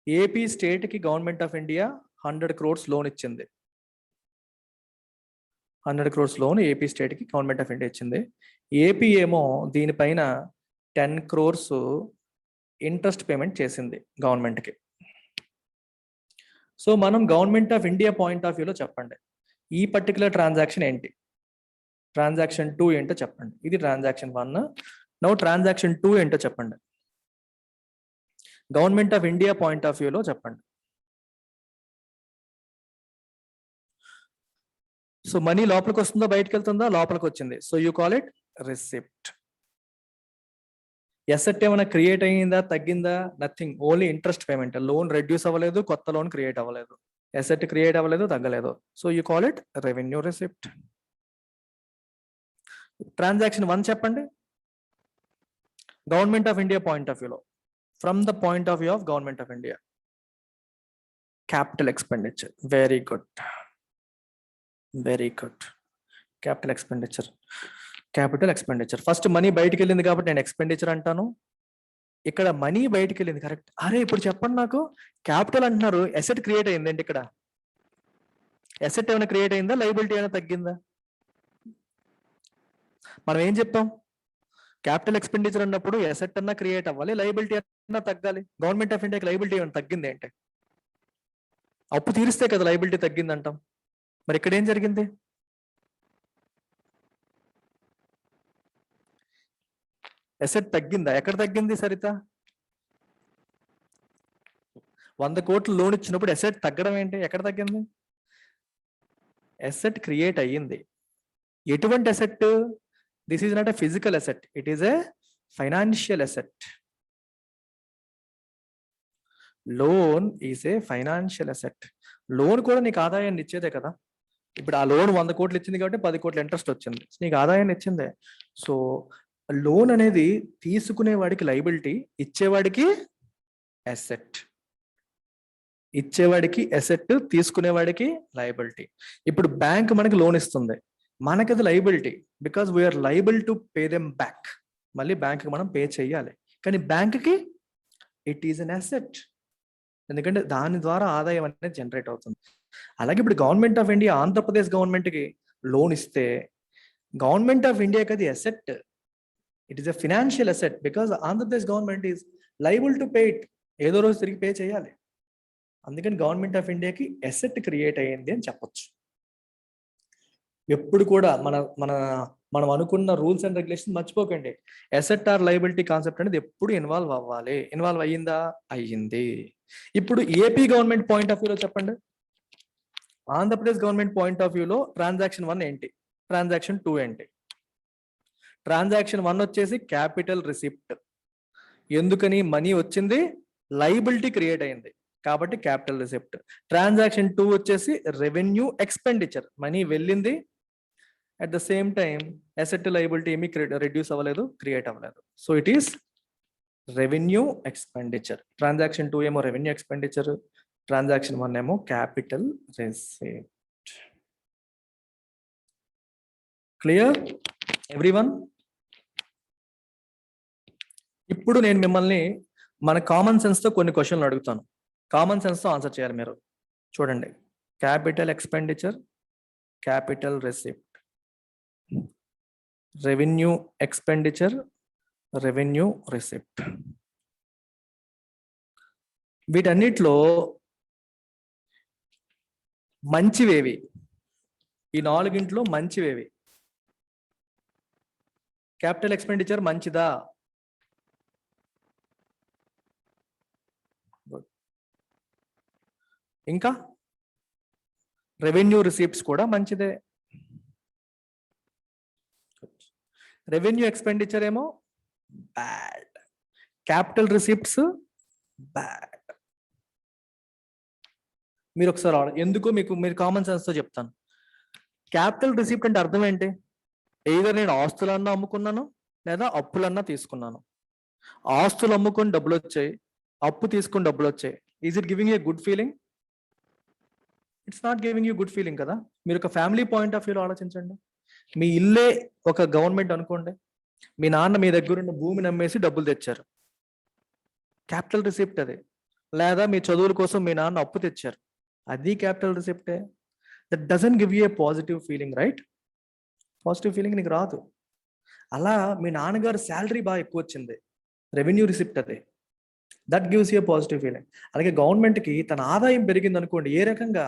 ఏపీ స్టేట్ కి government of India 100 crores loan ఇచ్చింది. 100 crores లోన్ ఏపీ స్టేట్ కి గవర్నమెంట్ ఆఫ్ ఇండియా ఇచ్చింది. ఏపీ ఏమో దీనిపైన 10 crores ఇంట్రెస్ట్ పేమెంట్ చేసింది గవర్నమెంట్ కి. సో మనం government of India point of వ్యూలో చెప్పండి, ఈ పర్టికులర్ ట్రాన్సాక్షన్ ఏంటి? ట్రాన్సాక్షన్ 2 ఏంటో చెప్పండి. ఇది ట్రాన్సాక్షన్ 1. నౌ ట్రాన్సాక్షన్ 2 ఏంటో చెప్పండి, government of India point of వ్యూలో చెప్పండి. సో మనీ లోపలికి వస్తుందా, బయటకు వెళ్తుందా? లోపలికి వచ్చింది. So you call it receipt. Asset ఏమైనా క్రియేట్ అయ్యిందా, తగ్గిందా? Nothing, only interest payment. Loan reduce అవ్వలేదు, కొత్త లోన్ క్రియేట్ అవ్వలేదు. అసెట్ క్రియేట్ అవ్వలేదు, తగ్గలేదు. So you call it revenue receipt. Transaction 1 చెప్పండి, government of India point of వ్యూలో, from the point of view of government of India. Capital expenditure. Very good. Very good. Capital expenditure first money బయటికి వెళ్ళింది కాబట్టి నేను ఎక్స్పెండిచర్ అంటాను. ఇక్కడ మనీ బయటికి వెళ్ళింది కరెక్ట్. అరే ఇప్పుడు చెప్పండి నాకు, క్యాపిటల్ అంటున్నారు, ఎసెట్ క్రియేట్ అయిందండి. ఇక్కడ ఎసెట్ ఏమైనా క్రియేట్ అయిందా, లైబిలిటీ ఏమైనా తగ్గిందా? మనం ఏం చెప్పాం, క్యాపిటల్ ఎక్స్పెండిచర్ అన్నప్పుడు ఎసెట్ అన్నా క్రియేట్ అవ్వాలి, లైబిలిటీ అన్నా తగ్గాలి. గవర్నమెంట్ ఆఫ్ ఇండియాకి లైబిలిటీ ఏమైనా తగ్గింది అంటే, అప్పు తీరిస్తే కదా లైబిలిటీ తగ్గింది అంటాం. మరి ఇక్కడ ఏం జరిగింది, ఎసెట్ తగ్గిందా? ఎక్కడ తగ్గింది సరిత? 100 కోట్లు లోన్ ఇచ్చినప్పుడు ఎసెట్ తగ్గడం ఏంటి, ఎక్కడ తగ్గింది? ఎసెట్ క్రియేట్ అయ్యింది. ఎటువంటి asset? This is not a physical asset, it is a financial asset. Loan is A financial asset. Loan కూడా నీకు ఆదాయాన్ని ఇచ్చేదే కదా. ఇప్పుడు ఆ లోన్ 100 కోట్లు ఇచ్చింది కాబట్టి 10 కోట్ల ఇంట్రెస్ట్ వచ్చింది, నీకు ఆదాయాన్ని ఇచ్చిందే. సో లోన్ అనేది తీసుకునేవాడికి లైబిలిటీ, ఇచ్చేవాడికి ఎసెట్. ఇచ్చేవాడికి ఎసెట్, తీసుకునేవాడికి లైబిలిటీ. ఇప్పుడు బ్యాంక్ మనకి లోన్ ఇస్తుంది, మనకి అది liability, because we are liable to pay them back. మళ్ళీ బ్యాంక్కి మనం పే చేయాలి. కానీ బ్యాంక్కి ఇట్ ఈస్ అన్ అసెట్, ఎందుకంటే దాని ద్వారా ఆదాయం అనేది జనరేట్ అవుతుంది. అలాగే ఇప్పుడు గవర్నమెంట్ ఆఫ్ ఇండియా ఆంధ్రప్రదేశ్ గవర్నమెంట్కి లోన్ ఇస్తే, గవర్నమెంట్ ఆఫ్ ఇండియాకి అది asset, it is a financial asset, because Andhra Pradesh government is liable to pay it. ఏదో రోజు తిరిగి పే చేయాలి. అందుకని గవర్నమెంట్ ఆఫ్ ఇండియాకి అసెట్ క్రియేట్ అయ్యింది అని చెప్పొచ్చు. ఎప్పుడు కూడా మనం అనుకున్న రూల్స్ అండ్ రెగ్యులేషన్ మర్చిపోకండి. అసెట్ ఆర్ లైబిలిటీ కాన్సెప్ట్ అనేది ఎప్పుడు ఇన్వాల్వ్ అవ్వాలి. ఇన్వాల్వ్ అయ్యిందా? అయ్యింది. ఇప్పుడు ఏపీ గవర్నమెంట్ పాయింట్ ఆఫ్ వ్యూలో చెప్పండి, ఆంధ్రప్రదేశ్ గవర్నమెంట్ పాయింట్ ఆఫ్ వ్యూలో ట్రాన్సాక్షన్ 1 ఏంటి, ట్రాన్సాక్షన్ 2 ఏంటి? ట్రాన్సాక్షన్ 1 వచ్చేసి క్యాపిటల్ రిసిప్ట్. ఎందుకని? మనీ వచ్చింది, లైబిలిటీ క్రియేట్ అయింది కాబట్టి క్యాపిటల్ రిసిప్ట్. ట్రాన్సాక్షన్ 2 వచ్చేసి రెవెన్యూ ఎక్స్పెండిచర్, మనీ వెళ్ళింది, at the same time asset liability ఏమీ రెడ్యూస్ అవ్వలేదు, క్రియేట్ అవ్వలేదు. So it is revenue expenditure. Transaction 2 ఏమో రెవెన్యూ ఎక్స్పెండిచర్, ట్రాన్సాక్షన్ 1 ఏమో క్యాపిటల్ రిసిప్ట్. Clear everyone? ఇప్పుడు నేను మిమ్మల్ని మన కామన్ సెన్స్ తో కొన్ని క్వశ్చన్లు అడుగుతాను, కామన్ సెన్స్ తో ఆన్సర్ చేయాలి మీరు. చూడండి, capital expenditure, capital receipt, revenue expenditure, revenue receipt. వీటన్నిటిలో మంచివేవి? ఈ 4 మంచివేవి? క్యాపిటల్ ఎక్స్పెండిచర్ మంచిదా? ఇంకా రెవెన్యూ రిసిప్ట్స్ కూడా మంచిదే. రెవెన్యూ ఎక్స్పెండిచర్ ఏమో బ్యాడ్, క్యాపిటల్ రిసిప్ట్స్ బ్యాడ్. మీరు ఒకసారి ఎందుకు మీరు కామన్ సెన్స్ తో చెప్తాను. క్యాపిటల్ రిసిప్ట్ అంటే అర్థం ఏంటి? ఏదో నేను ఆస్తులన్నా అమ్ముకున్నాను లేదా అప్పులన్నా తీసుకున్నాను. ఆస్తులు అమ్ముకొని డబ్బులు వచ్చాయి, అప్పు తీసుకుని డబ్బులు వచ్చాయి. Is it giving a good feeling? It's not giving you good feeling కదా. మీరు ఒక ఫ్యామిలీ పాయింట్ ఆఫ్ వ్యూలో ఆలోచించండి. మీ ఇల్లే ఒక గవర్నమెంట్ అనుకోండి, మీ నాన్న మీ దగ్గర ఉన్న భూమిని అమ్మేసి డబ్బులు తెచ్చారు, క్యాపిటల్ రిసిప్ట్ అది. లేదా మీ చదువుల కోసం మీ నాన్న అప్పు తెచ్చారు, అది క్యాపిటల్ రిసిప్టే. That doesn't give you a positive feeling, right? Positive feeling నీకు రాదు. అలా మీ నాన్నగారు శాలరీ బాగా ఎక్కువ వచ్చింది, రెవెన్యూ రిసిప్ట్ అది, that gives you a positive feeling. అలాగే గవర్నమెంట్కి తన ఆదాయం పెరిగింది అనుకోండి, ఏ రకంగా?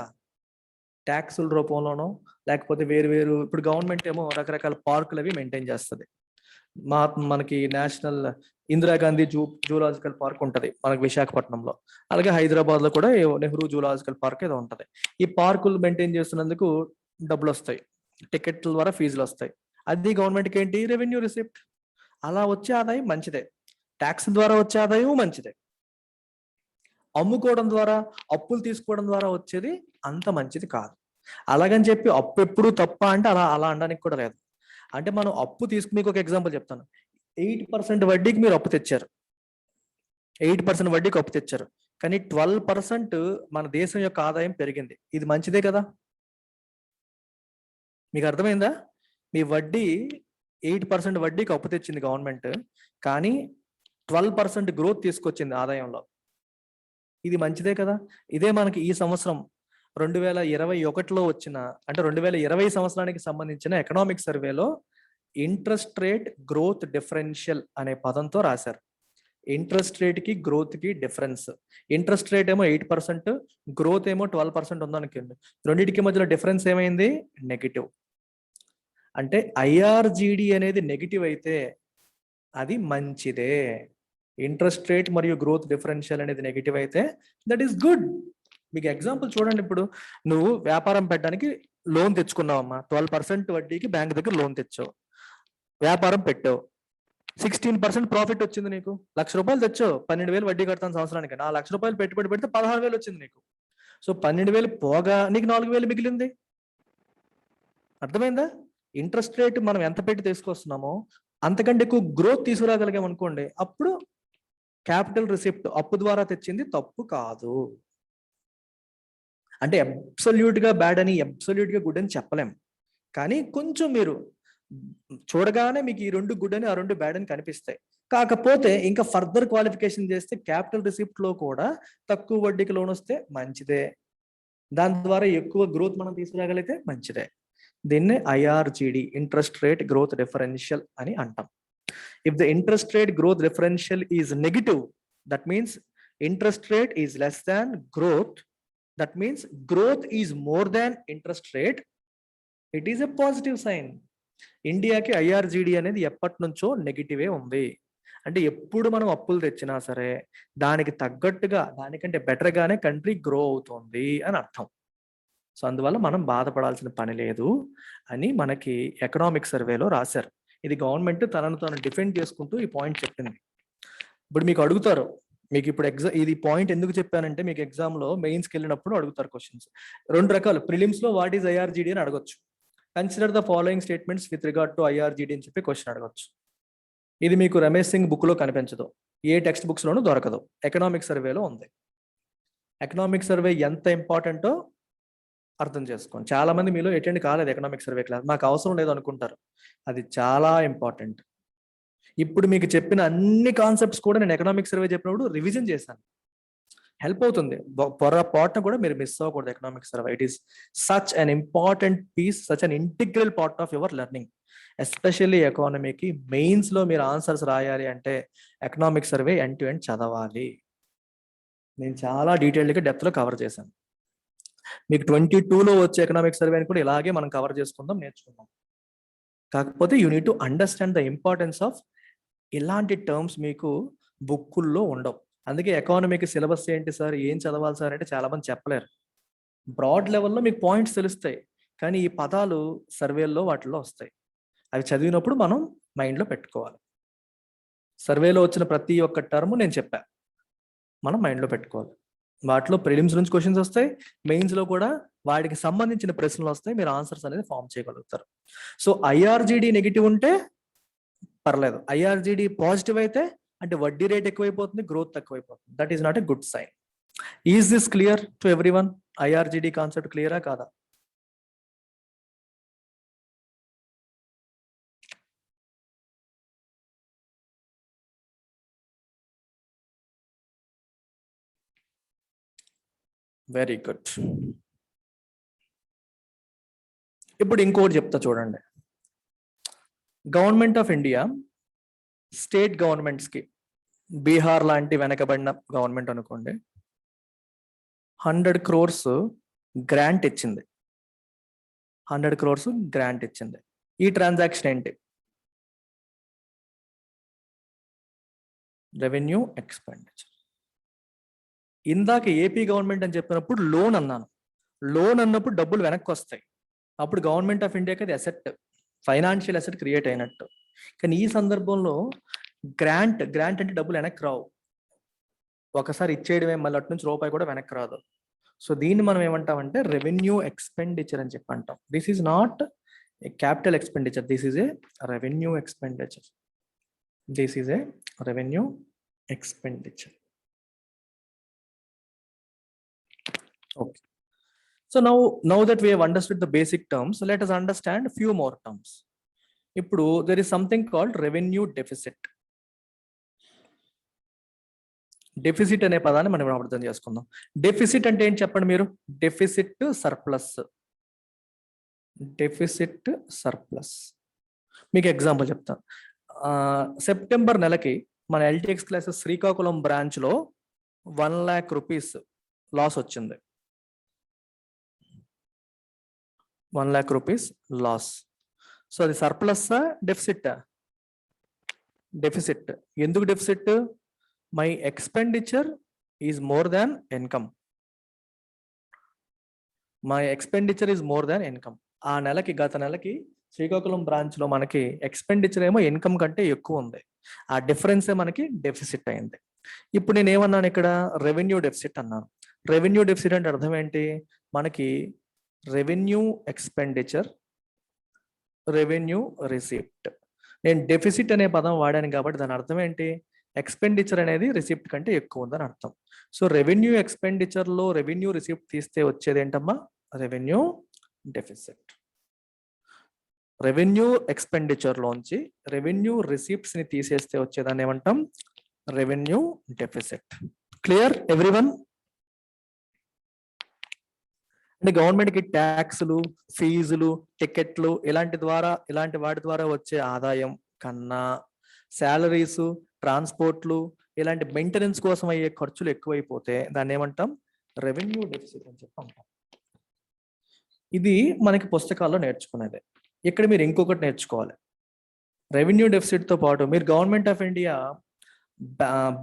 ట్యాక్సుల రూపంలోనో లేకపోతే వేరు ఇప్పుడు గవర్నమెంట్ ఏమో రకరకాల పార్కులు అవి మెయింటైన్ చేస్తుంది. మనకి నేషనల్ ఇందిరాగాంధీ జూలాజికల్ పార్క్ ఉంటుంది మనకి విశాఖపట్నంలో. అలాగే హైదరాబాద్ లో కూడా నెహ్రూ జూలాజికల్ పార్క్ ఏదో ఉంటుంది. ఈ పార్కులు మెయింటైన్ చేస్తున్నందుకు డబ్బులు వస్తాయి, టికెట్ల ద్వారా ఫీజులు వస్తాయి. అది గవర్నమెంట్కి ఏంటి? Revenue receipt. అలా వచ్చే ఆదాయం మంచిదే, ట్యాక్స్ ద్వారా వచ్చే ఆదాయం మంచిదే. అమ్ముకోవడం ద్వారా, అప్పులు తీసుకోవడం ద్వారా వచ్చేది అంత మంచిది కాదు. అలాగని చెప్పి అప్పు ఎప్పుడు తప్ప అంటే అలా అనడానికి కూడా లేదు. అంటే మనం అప్పు మీకు ఒక ఎగ్జాంపుల్ చెప్తాను. 8% వడ్డీకి మీరు అప్పు తెచ్చారు, 8% వడ్డీకి అప్పు తెచ్చారు, కానీ 12% మన దేశం యొక్క ఆదాయం పెరిగింది. ఇది మంచిదే కదా? మీకు అర్థమైందా? మీ వడ్డీ 8% వడ్డీకి అప్పు తెచ్చింది గవర్నమెంట్, కానీ 12% గ్రోత్ తీసుకొచ్చింది ఆదాయంలో. ఇది మంచిదే కదా? ఇదే మనకి ఈ సంవత్సరం 2021లో వచ్చిన, అంటే 2020 సంవత్సరానికి సంబంధించిన ఎకనామిక్ సర్వేలో ఇంట్రెస్ట్ రేట్ గ్రోత్ డిఫరెన్షియల్ అనే పదంతో రాశారు. ఇంట్రెస్ట్ రేట్ కి గ్రోత్ కి డిఫరెన్స్. ఇంట్రెస్ట్ రేట్ ఏమో 8%, గ్రోత్ ఏమో 12% ఉందనుకోండి. రెండింటికి మధ్యలో డిఫరెన్స్ ఏమైంది? నెగిటివ్. అంటే ఐఆర్జిడి అనేది నెగిటివ్ అయితే అది మంచిదే. ఇంట్రెస్ట్ రేట్ మరియు గ్రోత్ డిఫరెన్షియల్ అనేది నెగిటివ్ అయితే దట్ ఈస్ గుడ్. మీకు ఎగ్జాంపుల్ చూడండి, ఇప్పుడు నువ్వు వ్యాపారం పెట్టడానికి లోన్ తెచ్చుకున్నావమ్మా, 12% వడ్డీకి బ్యాంక్ దగ్గర లోన్ తెచ్చావు, వ్యాపారం పెట్టావు, 16% ప్రాఫిట్ వచ్చింది నీకు. 1,00,000 రూపాయలు తెచ్చావు, 12,000 వడ్డీ కడతాను సంవత్సరానికి. 4,00,000 రూపాయలు పెట్టుబడి పెడితే 16,000 వచ్చింది నీకు. సో 12,000 పోగా నీకు 4,000 మిగిలింది. అర్థమైందా? ఇంట్రెస్ట్ రేట్ మనం ఎంత పెట్టి తీసుకొస్తున్నామో అంతకంటే ఎక్కువ గ్రోత్ తీసుకురాగలిగాం అనుకోండి, అప్పుడు క్యాపిటల్ రిసిప్ట్ అప్పు ద్వారా తెచ్చింది తప్పు కాదు. అంటే అబ్సల్యూట్ గా బ్యాడ్ అని, అబ్సల్యూట్ గా గుడ్ అని చెప్పలేం, కానీ కొంచెం మీరు చూడగానే మీకు ఈ 2 గుడ్ అని, ఆ 2 బ్యాడ్ అని కనిపిస్తాయి. కాకపోతే ఇంకా ఫర్దర్ క్వాలిఫికేషన్ చేస్తే క్యాపిటల్ రిసిప్ట్ లో కూడా తక్కువ వడ్డీకి లోన్ వస్తే మంచిదే, దాని ద్వారా ఎక్కువ గ్రోత్ మనం తీసుకురాగలిగితే మంచిదే. దీన్నే IRGD, interest rate growth differential అని అంటాం. If the interest rate growth differential is negative, that means interest rate is less than growth, that means growth is more than interest rate, it is a positive sign. ఇండియాకి ఐఆర్జిడి అనేది ఎప్పటి నుంచో నెగిటివే ఉంది. అంటే ఎప్పుడు మనం అప్పులు తెచ్చినా సరే దానికి తగ్గట్టుగా, దానికంటే బెటర్గానే కంట్రీ గ్రో అవుతుంది అని అర్థం. సో అందువల్ల మనం బాధపడాల్సిన పని లేదు అని మనకి ఎకనామిక్ సర్వేలో రాశారు. ఇది గవర్నమెంట్ తనను తాను డిఫెండ్ చేసుకుంటూ ఈ పాయింట్ చెప్పింది. ఇప్పుడు మీకు అడుగుతారు, మీకు ఇప్పుడు ఇది పాయింట్ ఎందుకు చెప్పానంటే, మీకు ఎగ్జామ్ లో మెయిన్స్కి వెళ్ళినప్పుడు అడుగుతారు క్వశ్చన్స్. 2 రకాలు. ప్రిలిమ్స్ లో వాట్ ఈస్ ఐఆర్జిడి అని అడగొచ్చు, consider the following statements with regard to IRGD అని చెప్పి క్వశ్చన్ అడగొచ్చు. ఇది మీకు రమేష్ సింగ్ బుక్ లో కనిపించదు, ఏ టెక్స్ట్ బుక్స్ లోనూ దొరకదు, ఎకనామిక్ సర్వేలో ఉంది. ఎకనామిక్ సర్వే ఎంత ఇంపార్టెంటో అర్థం చేసుకోండి. చాలా మంది మీలో అటెండ్ కాలేదు ఎకనామిక్ సర్వే క్లాస్, నాకు అవసరం లేదు అనుకుంటారు. అది చాలా ఇంపార్టెంట్. ఇప్పుడు మీకు చెప్పిన అన్ని కాన్సెప్ట్స్ కూడా నేను ఎకనామిక్ సర్వే చెప్పినప్పుడు రివిజన్ చేశాను, హెల్ప్ అవుతుంది. పొరపాటున కూడా మీరు మిస్ అవ్వకూడదు economic survey. It is such an important piece, such an integral part of your learning. Especially ఎకానమీకి మెయిన్స్ లో మీరు ఆన్సర్స్ రాయాలి అంటే economic survey end to end చదవాలి. నేను చాలా డీటెయిల్డ్గా డెప్త్లో కవర్ చేశాను. మీకు 22లో వచ్చే ఎకనామిక్ సర్వేని కూడా ఇలాగే మనం కవర్ చేసుకుందాం, నేర్చుకుందాం. కాకపోతే you need to understand the importance of ఇలాంటి టర్మ్స్ మీకు బుక్కుల్లో ఉండవు. అందుకే ఎకానమీకి సిలబస్ ఏంటి సార్, ఏం చదవాలి సార్ అంటే చాలా మంది చెప్పలేరు. బ్రాడ్ లెవెల్లో మీకు పాయింట్స్ తెలుస్తాయి, కానీ ఈ పదాలు సర్వేల్లో వాటిల్లో వస్తాయి. అవి చదివినప్పుడు మనం మైండ్లో పెట్టుకోవాలి. సర్వేలో వచ్చిన ప్రతి ఒక్క టర్మ్ నేను చెప్పా, మనం మైండ్లో పెట్టుకోవాలి. వాటిలో ప్రిలిమ్స్ నుంచి క్వశ్చన్స్ వస్తాయి, మెయిన్స్లో కూడా వాటికి సంబంధించిన ప్రశ్నలు వస్తాయి, మీరు ఆన్సర్స్ అనేది ఫామ్ చేయగలుగుతారు. సో ఐఆర్జిడి నెగిటివ్ ఉంటే పర్లేదు, ఐఆర్జిడి పాజిటివ్ అయితే అంటే వడ్డీ రేట్ ఎక్కువైపోతుంది, గ్రోత్ తక్కువైపోతుంది. That is not a good sign. Is this clear to everyone? IRGD concept క్లియరా కాదా? Very good. ఇప్పుడు ఇంకోటి చెప్తా చూడండి. గవర్నమెంట్ ఆఫ్ ఇండియా స్టేట్ గవర్నమెంట్స్కి, బీహార్ లాంటి వెనకబడిన గవర్నమెంట్ అనుకోండి, 100 crores గ్రాంట్ ఇచ్చింది. 100 crores గ్రాంట్ ఇచ్చింది. ఈ ట్రాన్సాక్షన్ ఏంటి? Revenue expenditure. ఇందాక ఏపీ గవర్నమెంట్ అని చెప్పినప్పుడు లోన్ అన్నాను. లోన్ అన్నప్పుడు డబ్బులు వెనక్కి వస్తాయి, అప్పుడు గవర్నమెంట్ ఆఫ్ ఇండియాకి అది అసెట్, ఫైనాన్షియల్ అసెట్ క్రియేట్ అయినట్టు. కానీ ఈ సందర్భంలో గ్రాంట్ అంటే డబ్బులు వెనక్కి రావు, ఒకసారి ఇచ్చేయడమే, మళ్ళీ అటు నుంచి రూపాయి కూడా వెనక్కి రాదు. సో దీన్ని మనం ఏమంటామంటే రెవెన్యూ ఎక్స్పెండిచర్ అని చెప్పి అంటాం. This is not a capital expenditure, this is a revenue expenditure. This is a revenue expenditure. Okay. So now that we have understood the basic terms, let us understand few more terms. ఇప్పుడు there is something called revenue deficit. Deficit అనే పదాన్ని మనం ఇప్పుడు అర్థం చేసుకుందాం. డెఫిసిట్ అంటే ఏంటి చెప్పండి మీరు? Deficit surplus. డెఫిసిట్ సర్ప్లస్ మీకు ఎగ్జాంపుల్ చెప్తాను. సెప్టెంబర్ నెలకి మన ఎల్టీఎక్స్ క్లాసెస్ శ్రీకాకుళం బ్రాంచ్ లో 1 lakh రూపీస్ లాస్ వచ్చింది. 1 lakh రూపీస్ లాస్. సో అది సర్ప్లస్ డెఫిసిట్? డెఫిసిట్. ఎందుకు deficit? My expenditure is more than income. My expenditure is more than income. ఆ నెలకి, గత నెలకి శ్రీకాకుళం బ్రాంచ్ లో మనకి ఎక్స్పెండిచర్ ఏమో ఇన్కమ్ కంటే ఎక్కువ ఉంది. ఆ డిఫరెన్సే మనకి డెఫిసిట్ అయింది. ఇప్పుడు నేను ఏమన్నాను ఇక్కడ? రెవెన్యూ డెఫిసిట్ అన్నాను. రెవెన్యూ డెఫిసిట్ అంటే అర్థం ఏంటి? మనకి రెవెన్యూ ఎక్స్పెండిచర్, రెవెన్యూ రిసిప్ట్. నేను డెఫిసిట్ అనే పదం వాడాను కాబట్టి దాని అర్థం ఏంటి? ఎక్స్పెండిచర్ అనేది రిసిప్ట్ కంటే ఎక్కువ ఉందని అర్థం. సో రెవెన్యూ ఎక్స్పెండిచర్ లో రెవెన్యూ రిసిప్ట్ తీస్తే వచ్చేది ఏంటమ్మా? Revenue deficit. రెవెన్యూ ఎక్స్పెండిచర్ లోంచి రెవెన్యూ రిసిప్ట్స్ ని తీసేస్తే వచ్చేదాన్ని ఏమంటాం? Revenue deficit. Clear everyone? అంటే గవర్నమెంట్ కి ట్యాక్సులు, ఫీజులు, టికెట్లు ఇలాంటి వాటి ద్వారా వచ్చే ఆదాయం కన్నా శాలరీస్, ట్రాన్స్పోర్ట్లు, ఇలాంటి మెయింటెనెన్స్ కోసం అయ్యే ఖర్చులు ఎక్కువైపోతే దాన్ని ఏమంటాం? రెవెన్యూ డెఫిసిట్ అని చెప్పి అంటాం. ఇది మనకి పుస్తకాల్లో నేర్చుకునేదే. ఇక్కడ మీరు ఇంకొకటి నేర్చుకోవాలి. రెవెన్యూ డెఫిసిట్ తో పాటు మీరు government of India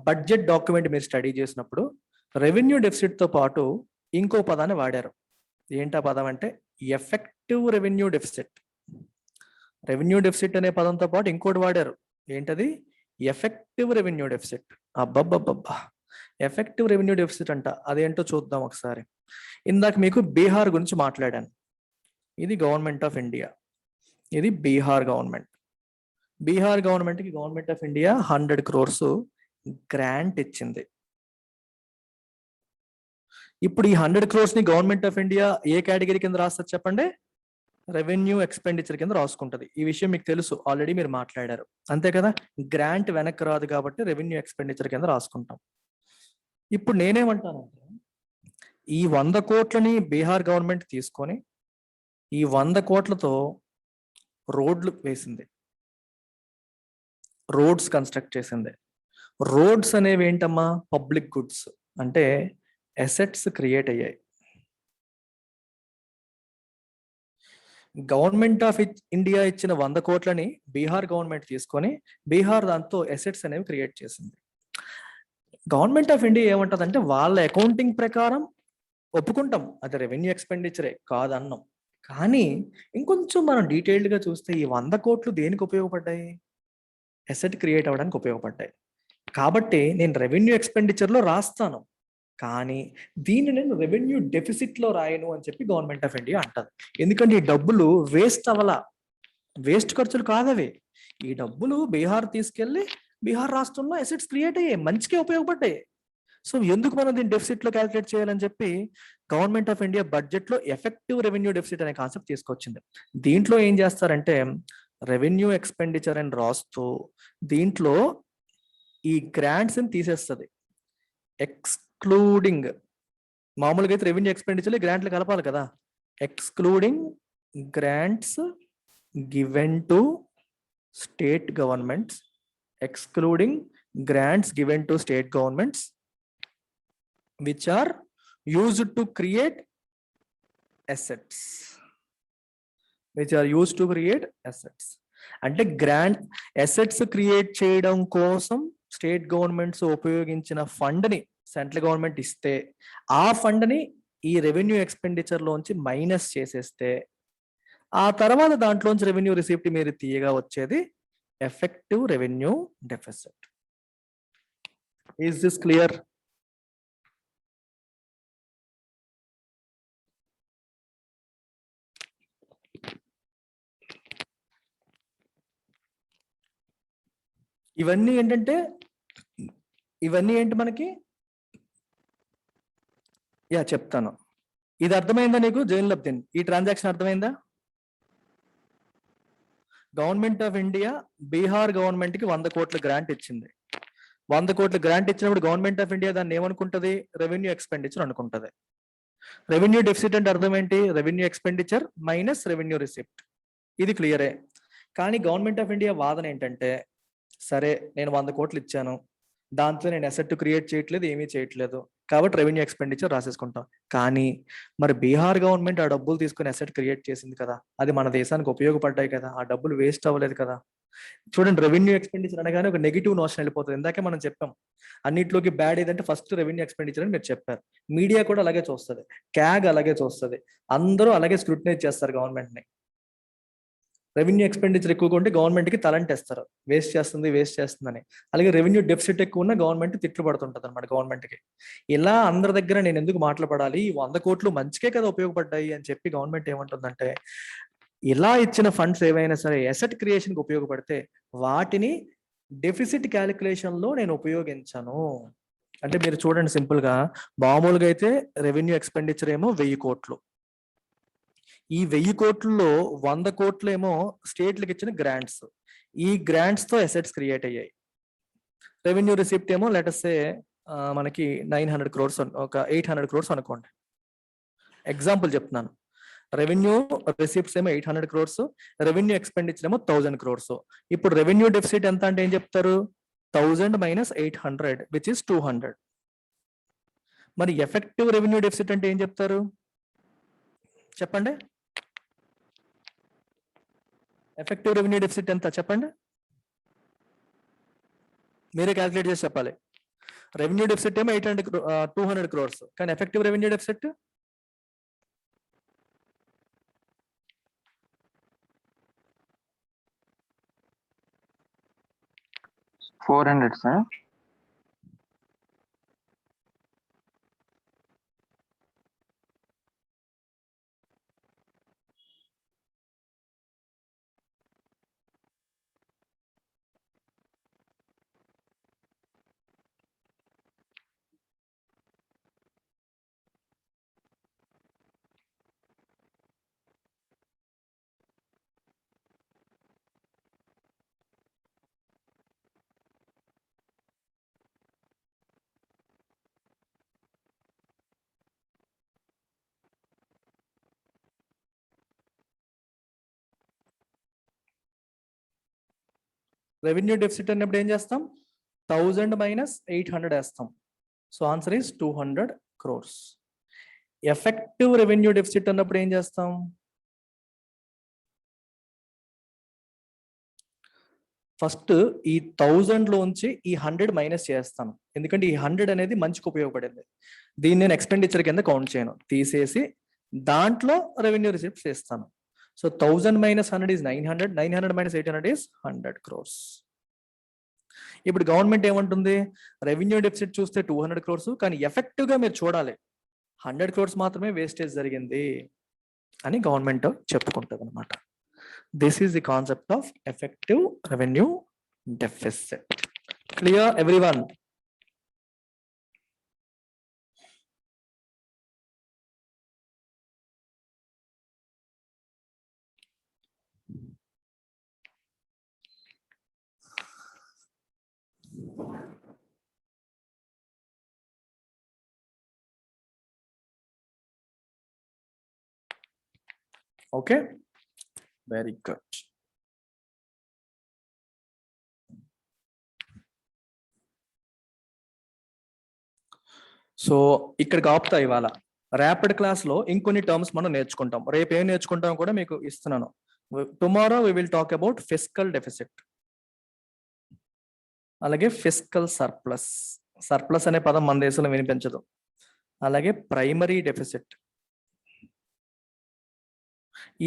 budget document మీరు స్టడీ చేసినప్పుడు రెవెన్యూ డెఫిసిట్ తో పాటు ఇంకో పదాన్ని వాడారు. ఏంటా పదం అంటే effective revenue deficit. Revenue deficit అనే పదంతో పాటు ఇంకోటి వాడారు. ఏంటది? Effective revenue deficit. అబ్బబ్బబ్బబ్బా, ఎఫెక్టివ్ రెవెన్యూ డెఫిసిట్ అంట. అదేంటో చూద్దాం ఒకసారి. ఇందాక మీకు బీహార్ గురించి మాట్లాడాను. ఇది గవర్నమెంట్ ఆఫ్ ఇండియా, ఇది బీహార్ గవర్నమెంట్. బీహార్ గవర్నమెంట్ కి government of India 100 crores grant ఇచ్చింది. ఇప్పుడు ఈ 100 crores ని government of India A category కింద రాస్తుంది చెప్పండి? రెవెన్యూ ఎక్స్పెండిచర్ కింద రాసుకుంటది. ఈ విషయం మీకు తెలుసు, ఆల్రెడీ మీరు మాట్లాడారు, అంతే కదా? గ్రాంట్ వెనక్కి రాదు కాబట్టి రెవెన్యూ ఎక్స్పెండిచర్ కింద రాసుకుంటాం. ఇప్పుడు నేనేమంటానంటే ఈ 100 కోట్లని బీహార్ గవర్నమెంట్ తీసుకొని ఈ 100 కోట్లతో రోడ్లు వేసింది, రోడ్స్ కన్స్ట్రక్ట్ చేసింది. రోడ్స్ అనేవి ఏంటమ్మా? పబ్లిక్ గుడ్స్, అంటే అసెట్స్ క్రియేట్ అయ్యాయి. గవర్నమెంట్ ఆఫ్ ఇండియా ఇచ్చిన 100 కోట్లని బీహార్ గవర్నమెంట్ తీసుకొని బీహార్ దాంతో అసెట్స్ అనేవి క్రియేట్ చేసింది. గవర్నమెంట్ ఆఫ్ ఇండియా ఏమంటదంటే వాళ్ళ అకౌంటింగ్ ప్రకారం ఒప్పుకుంటాం అది రెవెన్యూ ఎక్స్పెండిచరే కాదన్నాం. కానీ ఇంకొంచెం మనం డీటెయిల్డ్ గా చూస్తే ఈ 100 కోట్లు దేనికి ఉపయోగపడ్డాయి? అసెట్ క్రియేట్ అవ్వడానికి ఉపయోగపడ్డాయి. కాబట్టి నేను రెవెన్యూ ఎక్స్పెండిచర్ లో రాస్తాను, కానీ దీన్ని నేను రెవెన్యూ డెఫిసిట్ లో రాయను అని చెప్పి గవర్నమెంట్ ఆఫ్ ఇండియా అంటది. ఎందుకంటే ఈ డబ్బులు వేస్ట్ అవ్వాల, వేస్ట్ ఖర్చులు కాదవి. ఈ డబ్బులు బీహార్ తీసుకెళ్లి బీహార్ రాష్ట్రంలో అసెట్స్ క్రియేట్ అయ్యాయి, మంచిగా ఉపయోగపడ్డాయి. సో ఎందుకు మనం దీన్ని డెఫిసిట్ లో క్యాలిక్యులేట్ చేయాలని చెప్పి గవర్నమెంట్ ఆఫ్ ఇండియా బడ్జెట్ లో ఎఫెక్టివ్ రెవెన్యూ డెఫిసిట్ అనే కాన్సెప్ట్ తీసుకొచ్చింది. దీంట్లో ఏం చేస్తారంటే రెవెన్యూ ఎక్స్పెండిచర్ అని రాస్తూ దీంట్లో ఈ గ్రాంట్స్ ని తీసేస్తుంది. ఎక్స్క్లూడింగ్, మామూలుగా అయితే రెవెన్యూ ఎక్స్పెండిచర్ గ్రాంట్లు కలపాలి కదా. Excluding grants given to state governments, excluding grants given to state governments which are used to create assets, which are used to create assets. అంటే గ్రాంట్ అసెట్స్ క్రియేట్ చేయడం కోసం స్టేట్ గవర్నమెంట్స్ ఉపయోగించిన ఫండ్ ని సెంట్రల్ గవర్నమెంట్ ఇస్తే ఆ ఫండ్ ని ఈ రెవెన్యూ ఎక్స్పెండిచర్ లోంచి మైనస్ చేసేస్తే ఆ తర్వాత దాంట్లోంచి రెవెన్యూ రిసిప్ట్ మీరు తీయగా వచ్చేది effective revenue deficit. Is this clear? ఇవన్నీ ఏంటంటే ఇవన్నీ ఏంటి మనకి? చెప్తాను. ఇది అర్థమైందా నీకు జైనులబ్దీన్? ఈ ట్రాన్సాక్షన్ అర్థమైందా? Government of India Bihar government కి 100 కోట్ల గ్రాంట్ ఇచ్చింది. 100 కోట్ల గ్రాంట్ ఇచ్చినప్పుడు గవర్నమెంట్ ఆఫ్ ఇండియా దాన్ని ఏమనుకుంటది? రెవెన్యూ ఎక్స్పెండిచర్ అనుకుంటది. రెవెన్యూ డెఫిసిట్ అంటే అర్థం ఏంటి? Revenue expenditure minus revenue receipt. ఇది క్లియరే. కానీ గవర్నమెంట్ ఆఫ్ ఇండియా వాదన ఏంటంటే, సరే నేను 100 కోట్లు ఇచ్చాను, దాంతో నేను అసెట్ క్రియేట్ చేయట్లేదు, ఏమీ చేయట్లేదు, కాబట్టి రెవెన్యూ ఎక్స్పెండిచర్ రాసేసుకుంటాం. కానీ మరి బీహార్ గవర్నమెంట్ ఆ డబ్బులు తీసుకుని అసెట్ క్రియేట్ చేసింది కదా, అది మన దేశానికి ఉపయోగపడ్డాయి కదా, ఆ డబ్బులు వేస్ట్ అవ్వలేదు కదా. చూడండి, రెవెన్యూ ఎక్స్పెండిచర్ అనగానే ఒక నెగిటివ్ నోషన్ వెళ్ళిపోతుంది. ఇందాకే మనం చెప్పాం, అన్నింటిలోకి బ్యాడ్ ఏదంటే ఫస్ట్ రెవెన్యూ ఎక్స్పెండిచర్ అని మీరు చెప్పారు. మీడియా కూడా అలాగే చూస్తుంది, క్యాగ్ అలాగే చూస్తుంది, అందరూ అలాగే స్క్రూటినైజ్ చేస్తారు గవర్నమెంట్ ని. రెవెన్యూ ఎక్స్పెండిచర్ ఎక్కువగా ఉంటే గవర్నమెంట్ కి తలంటేస్తారు, వేస్ట్ చేస్తుందని. అలాగే రెవెన్యూ డెఫిసిట్ ఎక్కువ ఉన్న గవర్నమెంట్ తిట్లు పడుతుంటది అనమాట గవర్నమెంట్ కి. ఇలా అందరి దగ్గర నేను ఎందుకు మాట్లాడాలి, 100 కోట్లు మంచికే కదా ఉపయోగపడ్డాయి అని చెప్పి గవర్నమెంట్ ఏమంటుందంటే, ఇలా ఇచ్చిన ఫండ్స్ ఏవైనా సరే అసెట్ క్రియేషన్ కి ఉపయోగపడితే వాటిని డెఫిసిట్ క్యాలిక్యులేషన్ లో నేను ఉపయోగించను. అంటే మీరు చూడండి, సింపుల్ గా మామూలుగా అయితే రెవెన్యూ ఎక్స్పెండిచర్ ఏమో 1000 కోట్లు. ఈ 1000 కోట్లలో 100 కోట్లు ఏమో స్టేట్లకు ఇచ్చిన గ్రాంట్స్. ఈ గ్రాంట్స్ తో అసెట్స్ క్రియేట్ అయ్యాయి. రెవెన్యూ రిసిప్ట్ ఏమో లెటర్సే మనకి 900 క్రోర్స్, ఒక 800 క్రోర్స్ అనుకోండి. ఎగ్జాంపుల్ చెప్తున్నాను. రెవెన్యూ రిసిప్ట్స్ ఏమో 800 క్రోర్స్, రెవెన్యూ ఎక్స్పెండిచర్ ఏమో 1000 క్రోర్స్. ఇప్పుడు రెవెన్యూ డెఫిసిట్ ఎంత అంటే ఏం చెప్తారు? 1000 మైనస్ 800 విచ్ ఇస్ 200. మరి ఎఫెక్టివ్ రెవెన్యూ డెఫిసిట్ అంటే ఏం చెప్తారు చెప్పండి? ఎఫెక్టివ్ రెవెన్యూ డెఫిసిట్ ఎంత చెప్పండి? మీరే క్యాల్కులేట్ చేసి చెప్పాలి. రెవెన్యూ డెఫిసిట్ ఏమో 200 క్రోర్స్, కానీ effective revenue deficit 400 sir. Revenue deficit అన్నప్పుడు ఏం చేస్తాం? 1000 మైనస్ 800 వేస్తాం. So answer is 200 crores. Effective revenue deficit అన్నప్పుడు ఏం చేస్తాం? ఫస్ట్ ఈ 1000 లోంచి ఈ 100 మైనస్ చేస్తాను, ఎందుకంటే ఈ 100 అనేది మంచికి ఉపయోగపడింది. దీన్ని నేను ఎక్స్పెండిచర్ కింద కౌంట్ చేయను, తీసేసి దాంట్లో రెవెన్యూ రిసిప్ట్స్ వేస్తాను. So 1000 minus 100 is 900, 900 minus 800 is 100 crores. ఇప్పుడు గవర్నమెంట్ ఏమంటుంది? రెవెన్యూ డెఫిసిట్ చూస్తే 200 క్రోర్స్, కానీ ఎఫెక్టివ్ గా మీరు చూడాలి 100 క్రోర్స్ మాత్రమే వేస్టేజ్ జరిగింది అని గవర్నమెంట్ చెప్పుకుంటుంది అనమాట. This is the concept of effective revenue deficit. Clear everyone? Okay, very good. So ఇక్కడికి ఆపుతా ఇవాళ. ర్యాపిడ్ క్లాస్ లో ఇంకొన్ని టర్మ్స్ మనం నేర్చుకుంటాం. రేపు ఏం నేర్చుకుంటాం కూడా మీకు ఇస్తున్నాను. Tomorrow we will talk about fiscal deficit, అలాగే ఫిస్కల్ సర్ప్లస్. సర్ప్లస్ అనే పదం మన దేశంలో వినిపించదు. అలాగే ప్రైమరీ డెఫిసిట్.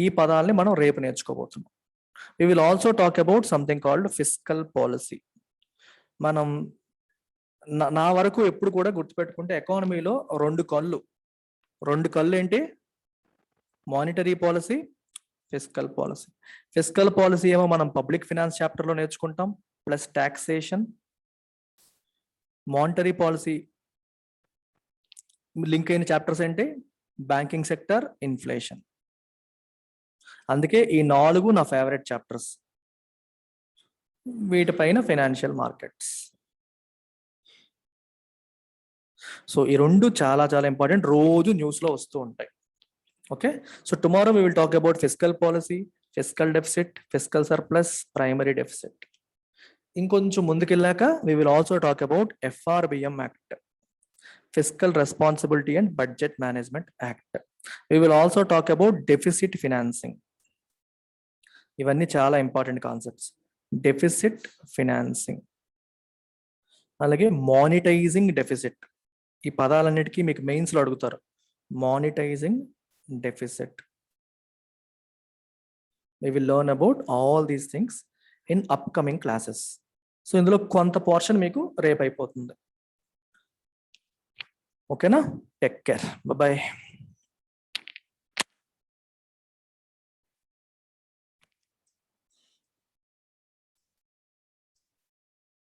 ఈ పదాలని మనం రేపు నేర్చుకోబోతున్నాం. We will also talk about something called fiscal policy. మనం నా వరకు ఎప్పుడు కూడా గుర్తుపెట్టుకుంటే ఎకానమీలో రెండు కళ్ళు ఏంటి? Monetary policy, fiscal policy. Fiscal policy ఏమో మనం పబ్లిక్ ఫినాన్స్ చాప్టర్ లో నేర్చుకుంటాం, plus taxation. Monetary policy link అయిన చాప్టర్స్ ఏంటి? Banking sector, inflation. అందుకే ఈ 4 నా ఫేవరెట్ చాప్టర్స్. వీటిపైన ఫైనాన్షియల్ మార్కెట్స్. సో ఈ 2 చాలా చాలా ఇంపార్టెంట్, రోజు న్యూస్లో వస్తూ ఉంటాయి. Okay, so tomorrow we will talk about fiscal policy, fiscal deficit, fiscal surplus, primary deficit. ఇంకొంచెం ముందుకెళ్ళాక we will also talk about FRBM Act, Fiscal Responsibility and Budget Management Act. We will also talk about deficit financing. ఇవన్నీ చాలా ఇంపార్టెంట్ కాన్సెప్ట్స్. డెఫిసిట్ ఫినాన్సింగ్, అలాగే మానిటైజింగ్ డెఫిసిట్. ఈ పదాలన్నిటికీ మీకు మెయిన్స్లో అడుగుతారు. Monetising deficit. We will learn about all these things in upcoming classes. So ఇందులో కొంత పోర్షన్ మీకు రేపు అయిపోతుంది. ఓకేనా? Take care, bye.